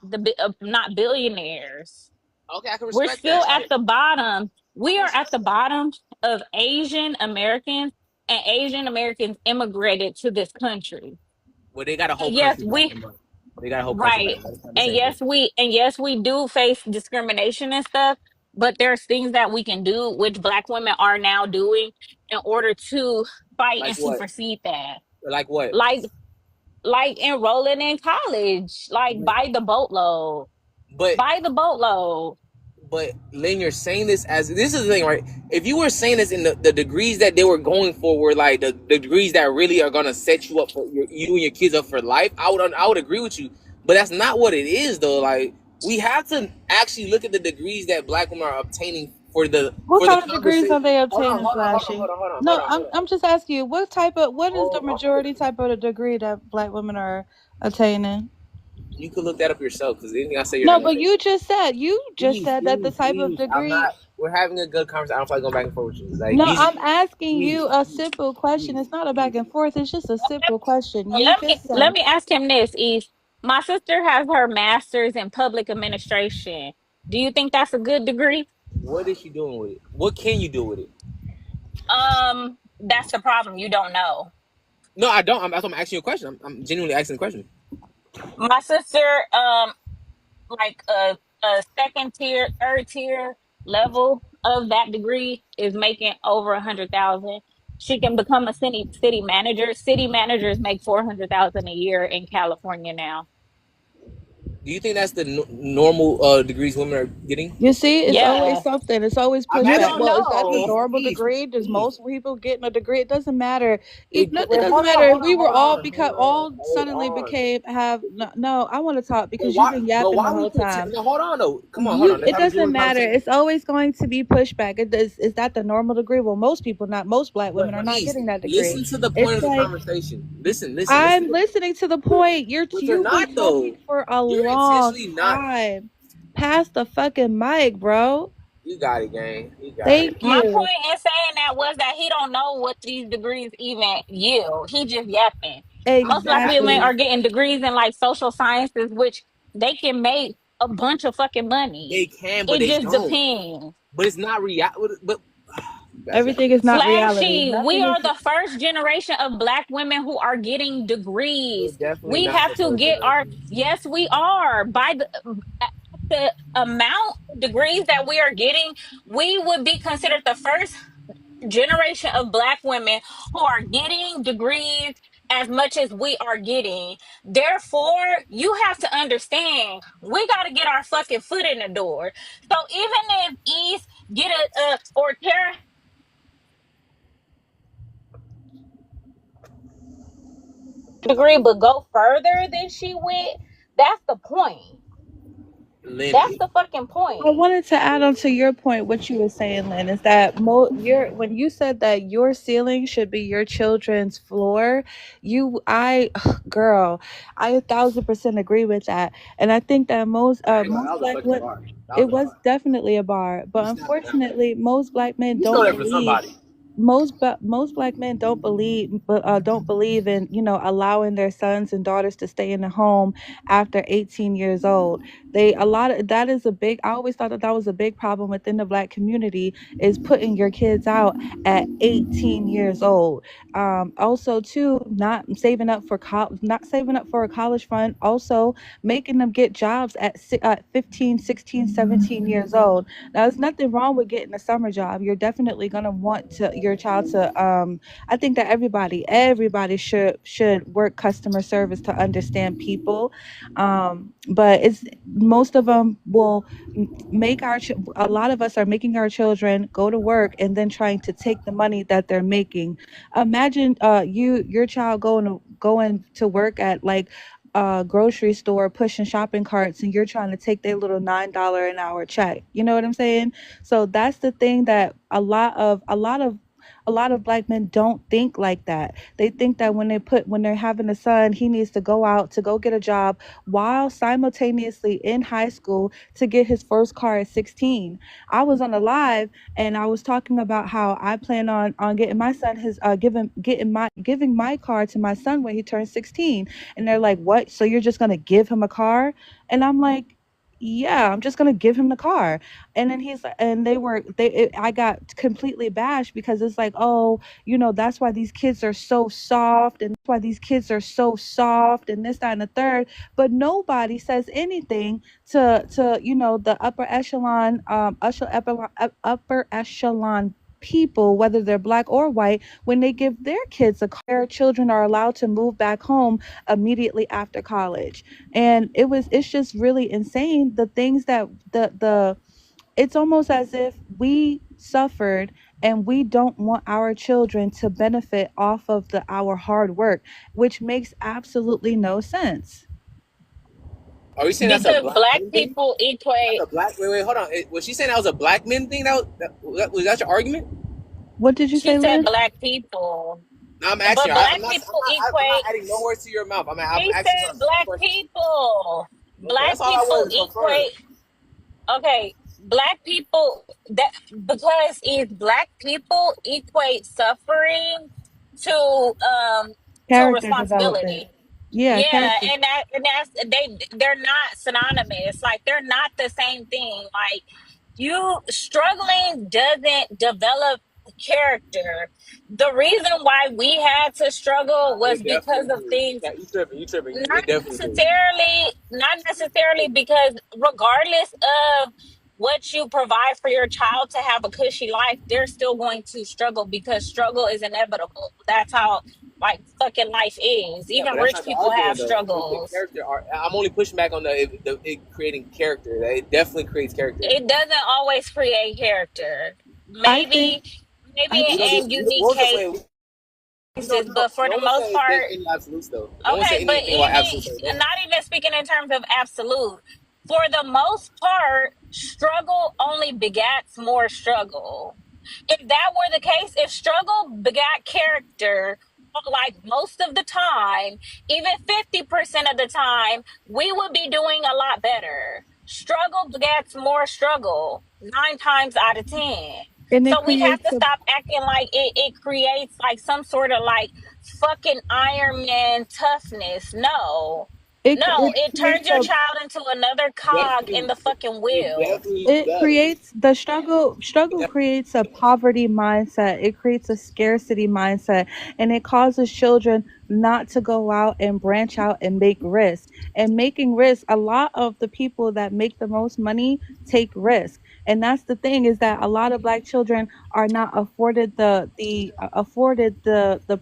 not billionaires. Okay, I can We're respect still that. at Like the bottom. I We can are at respect the that. bottom of Asian Americans, and Asian Americans immigrated to this country. Well, they got a whole And yes, country back we them up. They got a whole country back. right. That's not the And same thing. yes, we do face discrimination and stuff, but there's things that we can do, which black women are now doing in order to fight Like and what? supersede that. Like what? Like enrolling in college, like But by the boatload. but By the boatload. But Lynn, you're saying this as this is the thing, right? If you were saying this in the degrees that they were going for were like the degrees that really are gonna set you up for you and your kids up for life, I would agree with you. But that's not what it is though. Like we have to actually look at the degrees that black women are obtaining What for the kind of degrees conversation. are they Hold on, obtaining, hold on, hold on, Flashy? hold on, hold on, hold No, on, I'm hold on. I'm just asking you what is the Oh, majority type of the degree that black women are attaining? you can look that up yourself because anything I say you're not No, gonna but say. you just Please, said that the please, type of please. I'm degree. not. We're having a good conversation. I don't feel like going back and forth with you. Like No, these. I'm asking Please, you a please, simple question. please, It's not a back please. and forth. It's just a simple question. You Let me just let said me ask him this, Eve. My sister has her master's in public administration. Do you think that's a good degree? What is she doing with it? What can you do with it? That's the problem. You don't know. No, I don't. That's why I'm asking you a question. I'm genuinely asking a question. My sister, like a second tier, third tier level of that degree is making over 100,000. She can become a city manager. City managers make 400,000 a year in California now. Do you think that's the normal degrees women are getting? You see, it's always Yeah, something. It's always I'm you pushback. asking don't you. Well, is that the know. normal degree? Does most people getting a degree? It doesn't matter. Wait, It doesn't matter if we were all become all hold suddenly on. became have no. I want to talk But because you've why? been But yapping the why we whole pretend? time. No, hold on though. Come on, hold You on. Let's it have a doesn't genuine matter. conversation. It's always going to be pushback. Is that the normal degree? Well, most people, not most black women, are But not East, getting that degree. listen to the point It's of the like conversation. Listen. I'm listening to the point. But you're You've been not though. talking for a You're long intentionally not. time. Pass the fucking mic, bro. You got it, gang. You got it. Thank My you. point in saying that was that he don't know what these degrees even yield. He just yapping. Most black women Exactly. are getting degrees in like social sciences, which they can make a bunch of fucking money. They can, but It they just don't. depends. But it's not But that's it. Everything is not reality. Flashy, we Nothing is are the first generation of black women who are getting We're degrees. definitely We not have the to first get our, generation. yes, we are. By the amount of degrees that we are getting, we would be considered the first generation of black women who are getting degrees as much as we are getting. Therefore, you have to understand we got to get our fucking foot in the door. So even if East get a or Tara degree but go further than she went, that's the point. That's Lynn, the fucking I point. wanted to add on to your point. What you were saying, Lynn, is that when you said that your ceiling should be your children's floor, girl, I 1,000% agree with that. And I think that I ain't gonna, most that was a black fucking women, bar. That was it a was bar. definitely a bar, but You snapped it after. unfortunately, most black men You stole don't that from believe. somebody. Most black men don't believe in allowing their sons and daughters to stay in the home after 18 years old. They a lot of that is a big I always thought that that was a big problem within the black community, is putting your kids out at 18 years old. Also too, not saving up for a college fund, also making them get jobs at 15, 16, 17 years old. Now, there's nothing wrong with getting a summer job. You're definitely gonna want your child to. I think that everybody should work customer service to understand people, but it's most of them will make a lot of us are making our children go to work and then trying to take the money that they're making. Imagine your child going to work at like a grocery store pushing shopping carts, and you're trying to take their little $9 an hour check. You know what I'm saying? So that's the thing that a lot of black men don't think like that. They think that when they're having a son, he needs to go out to go get a job while simultaneously in high school to get his first car at 16. I was on a live and I was talking about how I plan on getting my son his giving my car to my son when he turns 16. And they're like, "What? So you're just going to give him a car?" And I'm like, yeah, I'm just gonna give him the car. And then I got completely bashed because it's like, oh, that's why these kids are so soft, and that's why these kids are so soft, and this, that, and the third. But nobody says anything to the upper echelon people, whether they're black or white, when they give their kids a car. Their children are allowed to move back home immediately after college. And it's just really insane, the things that the it's almost as if we suffered and we don't want our children to benefit off of our hard work, which makes absolutely no sense. Are you saying that's a Because black black men thing? people That's equate, a black. Wait, hold on. Was she saying that was a black men thing? Was that your argument? What did you she say, said Lynn? black people. No, I'm asking But her. black people I'm not equate, adding no words to your mouth. I'm she asking her said a simple black question. people. Okay, Black that's all I people wanted to confirm. equate, okay, black people that because if black people equate suffering to Character development. responsibility. Yeah, Yeah, character. and that's they're not synonymous. Like they're not the same thing. Like You struggling doesn't develop character. The reason why we had to struggle was It because definitely of do. things. You tripping. Not It definitely do. necessarily, because regardless of what you provide for your child to have a cushy life, they're still going to struggle because struggle is inevitable. That's how like fucking life is. Yeah, Even but that's rich not the people have argument though. The struggles. character I'm only pushing back on it creating character. That it definitely creates character. It doesn't always create character. I think Maybe I We don't in just unique what was the way cases, but for no the one most said part, any absolutes though. No one said okay, but anything about absolutes. even not even speaking in terms of absolute, for the most part, struggle only begats more struggle. If that were the case, if struggle begat character, like most of the time, even 50% of the time, we would be doing a lot better. Struggle begets more struggle 9 times out of 10. and it So we have creates to a stop acting like it creates like some sort of like fucking Iron Man toughness. No. No, it it turns creates your a child into another cog in Definitely the fucking it wheel. definitely it does. creates the struggle creates a poverty mindset. It creates a scarcity mindset, and it causes children not to go out and branch out and make risks. And making risks, a lot of the people that make the most money take risks. And that's the thing, is that a lot of black children are not afforded the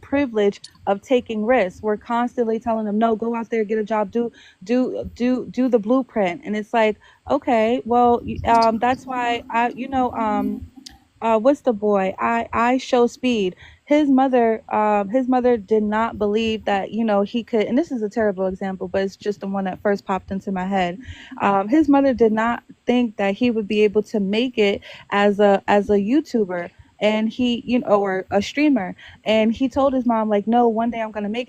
privilege of taking risks. We're constantly telling them, no, go out there, get a job, do the blueprint. And it's like, okay, well, that's why what's the boy? I show speed. His mother did not believe that, he could, and this is a terrible example, but it's just the one that first popped into my head. His mother did not think that he would be able to make it as a YouTuber, and he, or a streamer. And he told his mom, like, no, one day I'm gonna make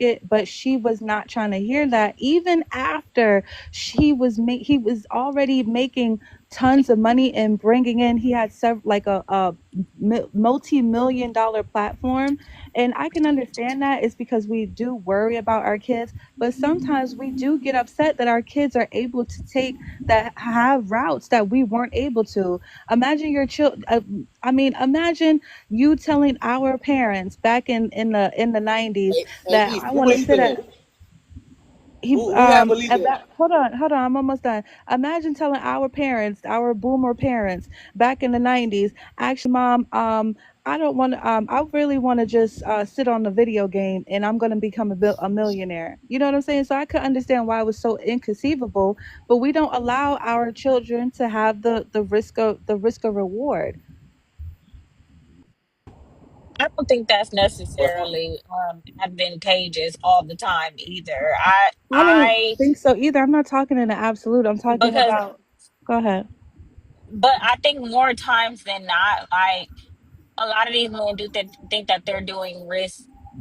it. But she was not trying to hear that. Even after he was already making tons of money and bringing in, he had several, like a multi-million dollar platform. And I can understand that. It's because we do worry about our kids, but sometimes we do get upset that our kids are able to take, that have routes that we weren't able to. Imagine your child. Imagine you telling our parents back in the 90s Hey, that Beast, I who want to believed sit in at it? he Who had believed at in it? that hold on, I'm almost done. Imagine telling our parents, our boomer parents back in the 90s, actually, mom, I don't want to, I really want to just sit on the video game, and I'm going to become a millionaire. You know what I'm saying? So I could understand why it was so inconceivable, but we don't allow our children to have the risk of reward. I don't think that's But from necessarily advantageous all the time either. I don't I think so either. I'm not talking in the absolute. I'm talking because about. Go ahead. but I think more times than not, like a lot of these men do think that they're doing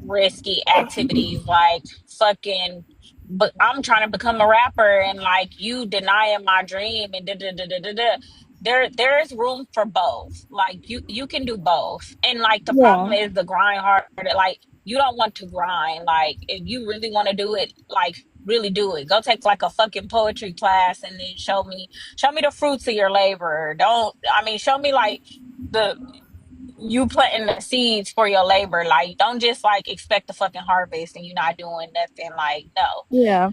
risky activities like fucking, but I'm trying to become a rapper and like you denying my dream and da da da da da da. There is room for both. Like you can do both. And like the problem Yeah. is the grind hard, like you don't want to grind. Like if you really want to do it, like really do it. Go take like a fucking poetry class and then show me the fruits of your labor. Don't I mean show me like the you planting the seeds for your labor. Like, don't just like expect the fucking harvest and you're not doing nothing. Like, no. Yeah.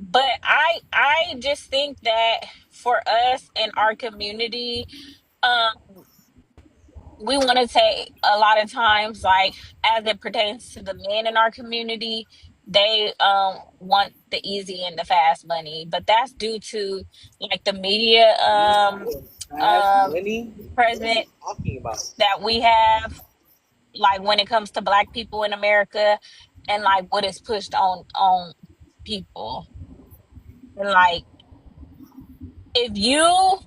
But I just think that for us in our community, um, we want to take a lot of times, like as it pertains to the men in our community, they want the easy and the fast money, but that's due to like the media past um money, what are you present talking about? that we have, like when it comes to black people in America, and like what is pushed on people. And like if you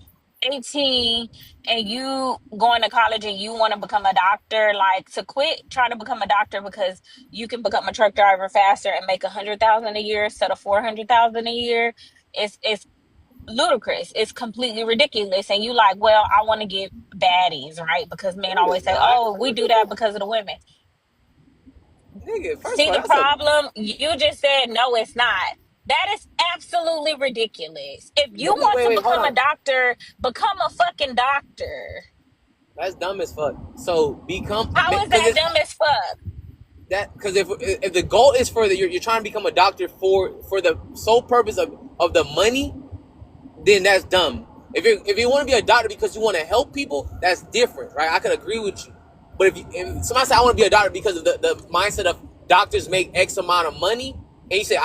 18 and you going to college and you want to become a doctor, like to quit trying to become a doctor because you can become a truck driver faster and make 100,000 a year instead of 400,000 a year, it's ludicrous. It's completely ridiculous. And you like, well, I want to get baddies, right? Because men No, always it's say, not. oh, we do that because of the women. Nigga, first of See all, the that's a problem? You just said no, it's not. That is absolutely ridiculous. If you Wait, want wait, to wait, hold become a on. doctor, become a fucking doctor. That's dumb as fuck. So become How is because that it's dumb as fuck? that because if the goal is for you're trying to become a doctor for the sole purpose of the money, then that's dumb. If you want to be a doctor because you want to help people, that's different, right? I could agree with you. But if somebody said I want to be a doctor because of the mindset of doctors make X amount of money, and you say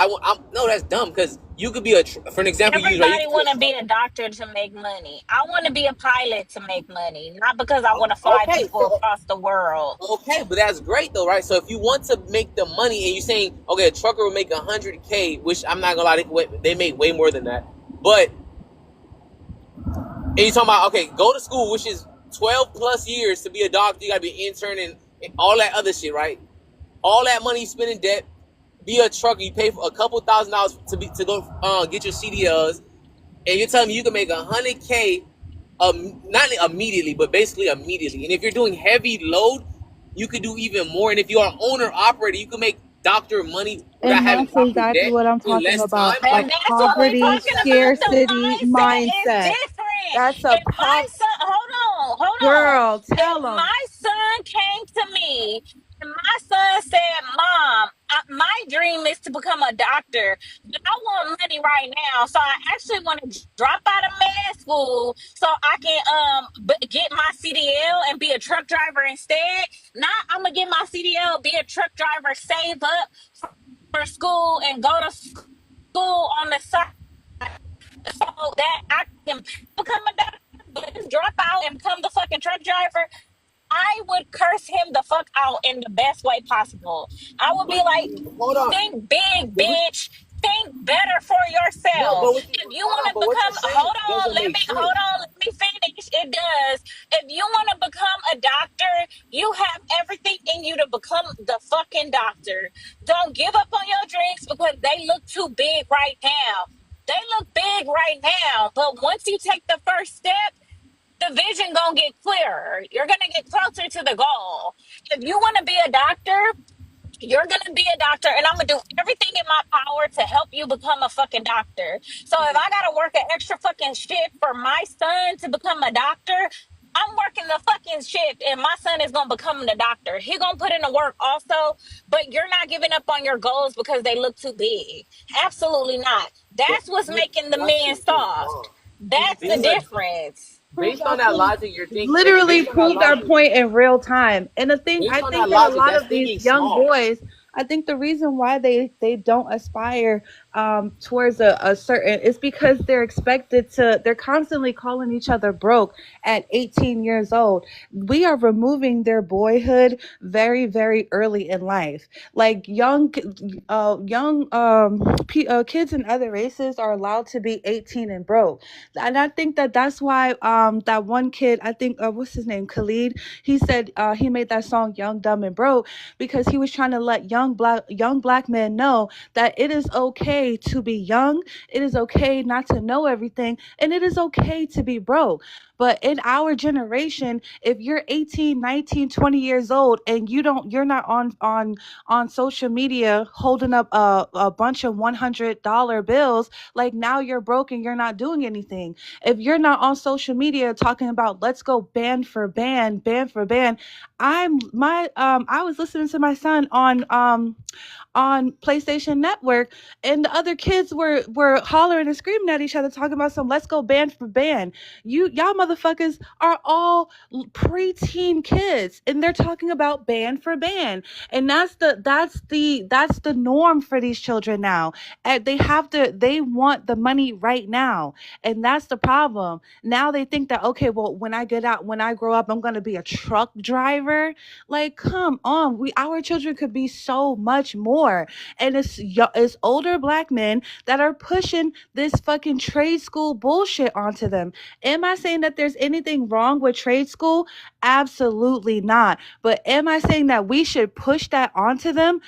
no, that's dumb because you could be for an example you use, right? You Everybody could be want to be a doctor to make money. I want to be a pilot to make money, not because I want to fly okay, people across the world. okay, but that's great though, right? So if you want to make the money and you're saying, okay, a trucker will make $100K, which I'm not gonna lie, they make way more than that. But and you're talking about, okay, go to school, which is 12 plus years to be a doctor. You gotta be an intern and all that other shit, right? All that money you spend in debt. Be a trucker. You pay for a couple $1,000s to go get your CDLs, and you're telling me you can make $100K, not immediately, but basically immediately. And if you're doing heavy load, you could do even more. And if you are an owner operator, you can make doctor money without And having that's doctor exactly debt what I'm in talking less about. time. Like And that's what we're poverty, talking about. The scarcity mindset is mindset. different. That's a If my son, hold on. girl. If Tell them. my son came to me and my son said, "Mom, my dream is to become a doctor, but I want money right now, so I actually want to drop out of med school so I can get my CDL and be a truck driver instead." Now I'm gonna get my CDL, be a truck driver, save up for school, and go to school on the side so that I can become a doctor, but just drop out and become the fucking truck driver. I would curse him the fuck out in the best way possible. I would be like, Hold on. think big, But bitch. Think better for no, yourself. If you hold want on. to But what you're become, saying doesn't make sense. let me finish. It does. If you want to become a doctor, you have everything in you to become the fucking doctor. Don't give up on your dreams because they look too big right now. They look big right now, but once you take the first step, the vision gonna get clearer. You're gonna get closer to the goal. If you want to be a doctor, you're gonna be a doctor, and I'm gonna do everything in my power to help you become a fucking doctor. So if I gotta work an extra fucking shift for my son to become a doctor, I'm working the fucking shift, and my son is gonna become the doctor. He gonna put in the work also, but you're not giving up on your goals because they look too big. Absolutely not. But That's what's making the that men shit is wrong. soft. That's the Being a difference. based on that logic, you're thinking. Okay, Literally based on that proved our logic, point in real time. And the thing, based I on think that that a logic, lot that's of these thinking young small. boys, I think the reason why they don't aspire towards a certain, it's because they're constantly calling each other broke at 18 years old. We are removing their boyhood very, very early in life. Like kids in other races are allowed to be 18 and broke. And I think that that's why that one kid, I think what's his name, Khalid, he said he made that song Young, Dumb and Broke because he was trying to let young black men know that it is okay to be young, it is okay not to know everything, and it is okay to be broke. But in our generation, if you're 18, 19, 20 years old and you're not on social media holding up a bunch of $100 bills, like now you're broke and you're not doing anything. If you're not on social media talking about let's go band for band, I was listening to my son on PlayStation Network, and the other kids were hollering and screaming at each other, talking about some let's go band for band. Y'all motherfuckers are all preteen kids, and they're talking about band for band, and that's the norm for these children now. And they want the money right now, and that's the problem. Now they think that okay, well, when I grow up, I'm gonna be a truck driver. Like, come on, our children could be so much more, and it's older black men that are pushing this fucking trade school bullshit onto them. Am I saying that there's anything wrong with trade school? Absolutely not. But am I saying that we should push that onto them?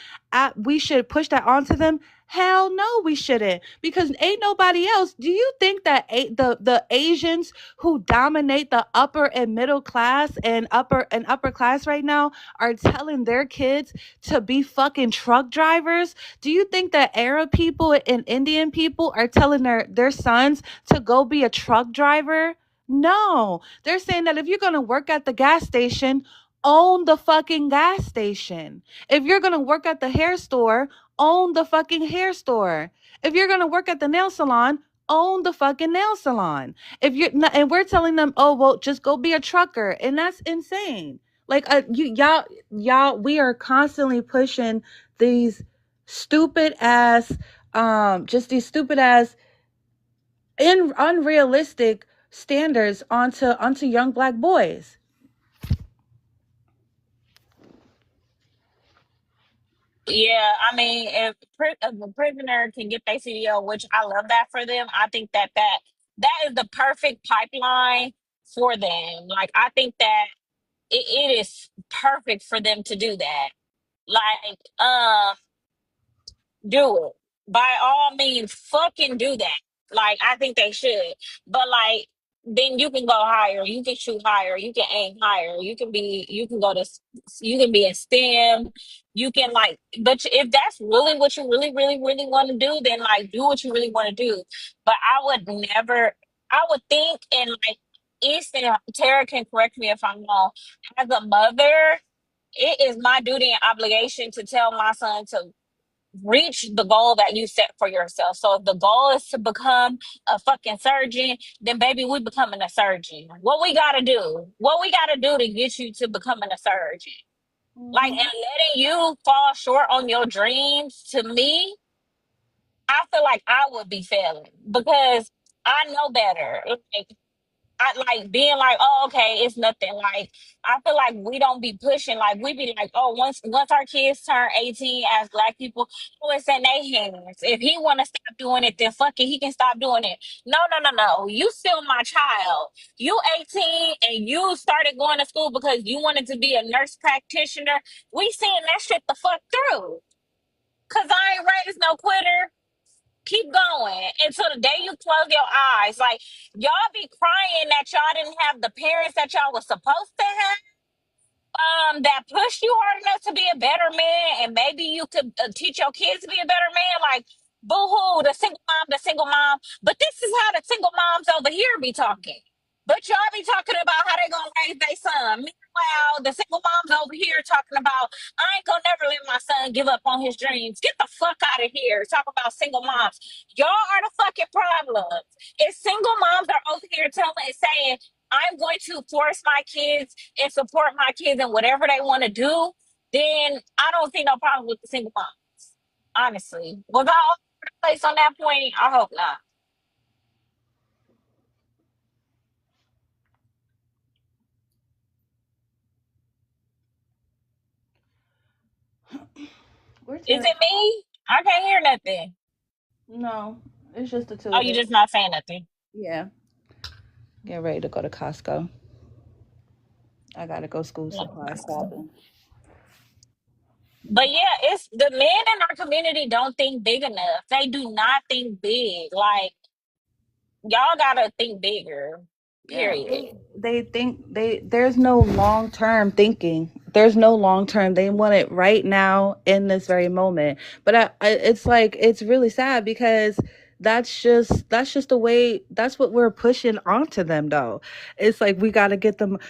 We should push that onto them? Hell no, we shouldn't. Because ain't nobody else. Do you think that the Asians who dominate the upper and middle class and upper class right now are telling their kids to be fucking truck drivers? Do you think that Arab people and Indian people are telling their sons to go be a truck driver? No. They're saying that if you're going to work at the gas station, own the fucking gas station. If you're going to work at the hair store, own the fucking hair store. If you're going to work at the nail salon, own the fucking nail salon. If you're not, and we're telling them, oh, well, just go be a trucker. And that's insane. Like, y'all, we are constantly pushing these stupid ass, just these stupid ass, unrealistic standards onto young black boys. Yeah, I mean, if a prisoner can get their CDL, which I love that for them, I think that is the perfect pipeline for them. Like, I think that it is perfect for them to do that. Like, do it. By all means, fucking do that. Like, I think they should. But like, then you can go higher. You can shoot higher. You can aim higher. You can go to, you can be in STEM. You can like, but if that's really what you really, really, really want to do, then like, do what you really want to do. But I would never, I would think, and like, East and Tara can correct me if I'm wrong. As a mother, it is my duty and obligation to tell my son to reach the goal that you set for yourself. So if the goal is to become a fucking surgeon, then baby, we becoming a surgeon. What we gotta do? What we gotta do to get you to becoming a surgeon? Like, and letting you fall short on your dreams, to me, I feel like I would be failing because I know better. Like, I like being like, oh, okay, it's nothing. Like, I feel like we don't be pushing. Like, we be like, oh, once our kids turn 18 as black people, oh, it's in their hands. If he want to stop doing it, then fuck it, he can stop doing it. No, no, no, no. You still my child. You 18 and you started going to school because you wanted to be a nurse practitioner. We seeing that shit the fuck through. Cause I ain't raised no quitter. Keep going until the day you close your eyes. Like, y'all be crying that y'all didn't have the parents that y'all was supposed to have, that pushed you hard enough to be a better man, and maybe you could teach your kids to be a better man. Like, boo-hoo, the single mom. But this is how the single moms over here be talking. But y'all be talking about how they gonna raise their son. Meanwhile, the single moms over here talking about, I ain't gonna never let my son give up on his dreams. Get the fuck out of here. Talk about single moms. Y'all are the fucking problem. If single moms are over here saying, I'm going to force my kids and support my kids in whatever they want to do, then I don't see no problem with the single moms. Honestly, was I all over the place on that point? I hope not. Where's Is Tara? it me? I can't hear nothing. No, it's just the two Oh, of you us. just not saying nothing. Yeah, get ready to go to Costco. I gotta go school No. supplies shopping. But yeah, it's the men in our community don't think big enough. They do not think big. Like, y'all gotta think bigger. Yeah, Period. they think there's no long term thinking. There's no long term. They want it right now in this very moment. But it's like it's really sad because that's just the way that's what we're pushing onto them though. It's like we got to get them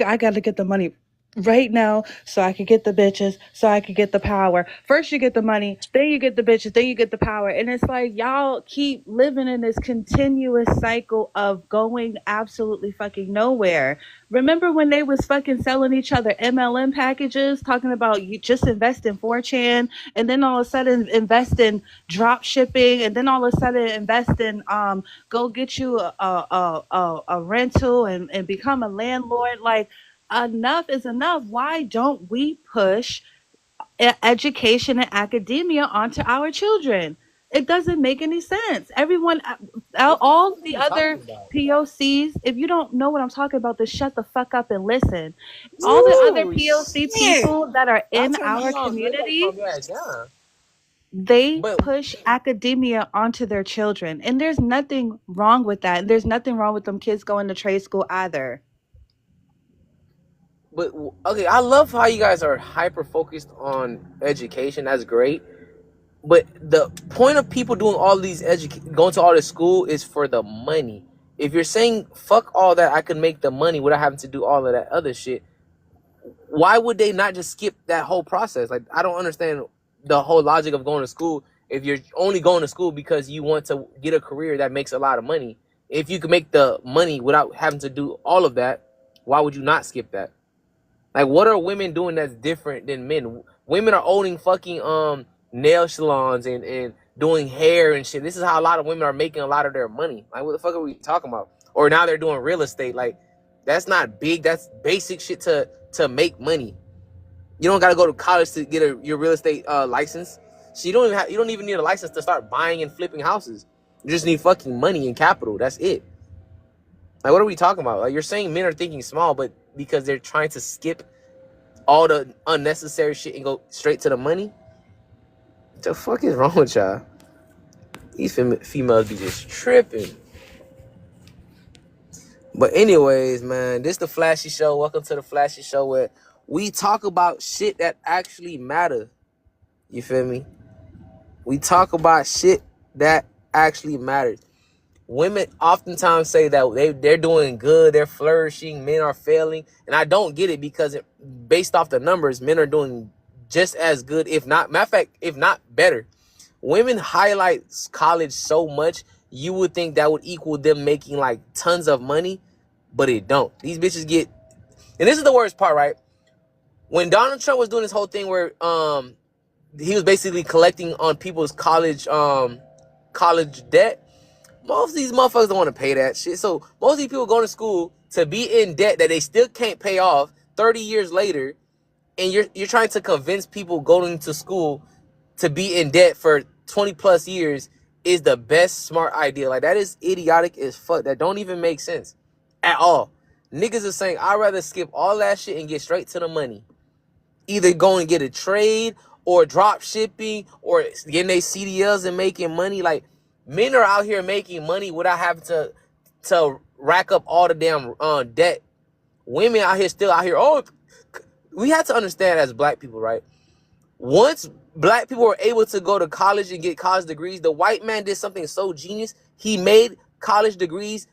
I got to get the money right now so I could get the bitches, so I could get the power. First you get the money, then you get the bitches, then you get the power. And it's like y'all keep living in this continuous cycle of going absolutely fucking nowhere. Remember when they was fucking selling each other MLM packages, talking about you just invest in 4chan, and then all of a sudden invest in drop shipping, and then all of a sudden invest in go get you a rental and become a landlord. Like, enough is enough. Why don't we push education and academia onto our children? It doesn't make any sense. Everyone, What the all fuck are the you talking other about? POCs, if you don't know what I'm talking about, then shut the fuck up and listen. All the other Ooh, POC shit. people that are Y'all in turn our me on. Girl. You gotta calm community, your ass down. they But push academia onto their children. And there's nothing wrong with that. And there's nothing wrong with them kids going to trade school either. okay, I love how you guys are hyper focused on education. That's great. But the point of people doing all these going to all this school is for the money. If you're saying fuck all that, I could make the money without having to do all of that other shit. Why would they not just skip that whole process? Like, I don't understand the whole logic of going to school if you're only going to school because you want to get a career that makes a lot of money. If you can make the money without having to do all of that, why would you not skip that? Like, what are women doing that's different than men? Women are owning fucking nail salons and doing hair and shit. This is how a lot of women are making a lot of their money. Like, what the fuck are we talking about? Or now they're doing real estate. Like, that's not big. That's basic shit to make money. You don't got to go to college to get your real estate license. So you don't even need a license to start buying and flipping houses. You just need fucking money and capital. That's it. Like, what are we talking about? Like, you're saying men are thinking small, but because they're trying to skip all the unnecessary shit and go straight to the money? What the fuck is wrong with y'all? These females be just tripping. But anyways, man, this the Flashy Show. Welcome to the Flashy Show, where we talk about shit that actually matter. You feel me? We talk about shit that actually matters. Women oftentimes say that they're doing good, they're flourishing, men are failing. And I don't get it because based off the numbers, men are doing just as good, if not, matter of fact, if not better. Women highlight college so much, you would think that would equal them making like tons of money, but it don't. These bitches get, and this is the worst part, right? When Donald Trump was doing this whole thing where he was basically collecting on people's college debt, most of these motherfuckers don't want to pay that shit. So most of these people going to school to be in debt that they still can't pay off 30 years later, and you're trying to convince people going to school to be in debt for 20 plus years is the best smart idea. Like, that is idiotic as fuck. That don't even make sense at all. Niggas are saying, I'd rather skip all that shit and get straight to the money. Either go and get a trade or drop shipping or getting their CDLs and making money. Like, men are out here making money without having to rack up all the damn debt. Women out here still out here. Oh, we have to understand as black people, right? Once black people were able to go to college and get college degrees, the white man did something so genius. He made college degrees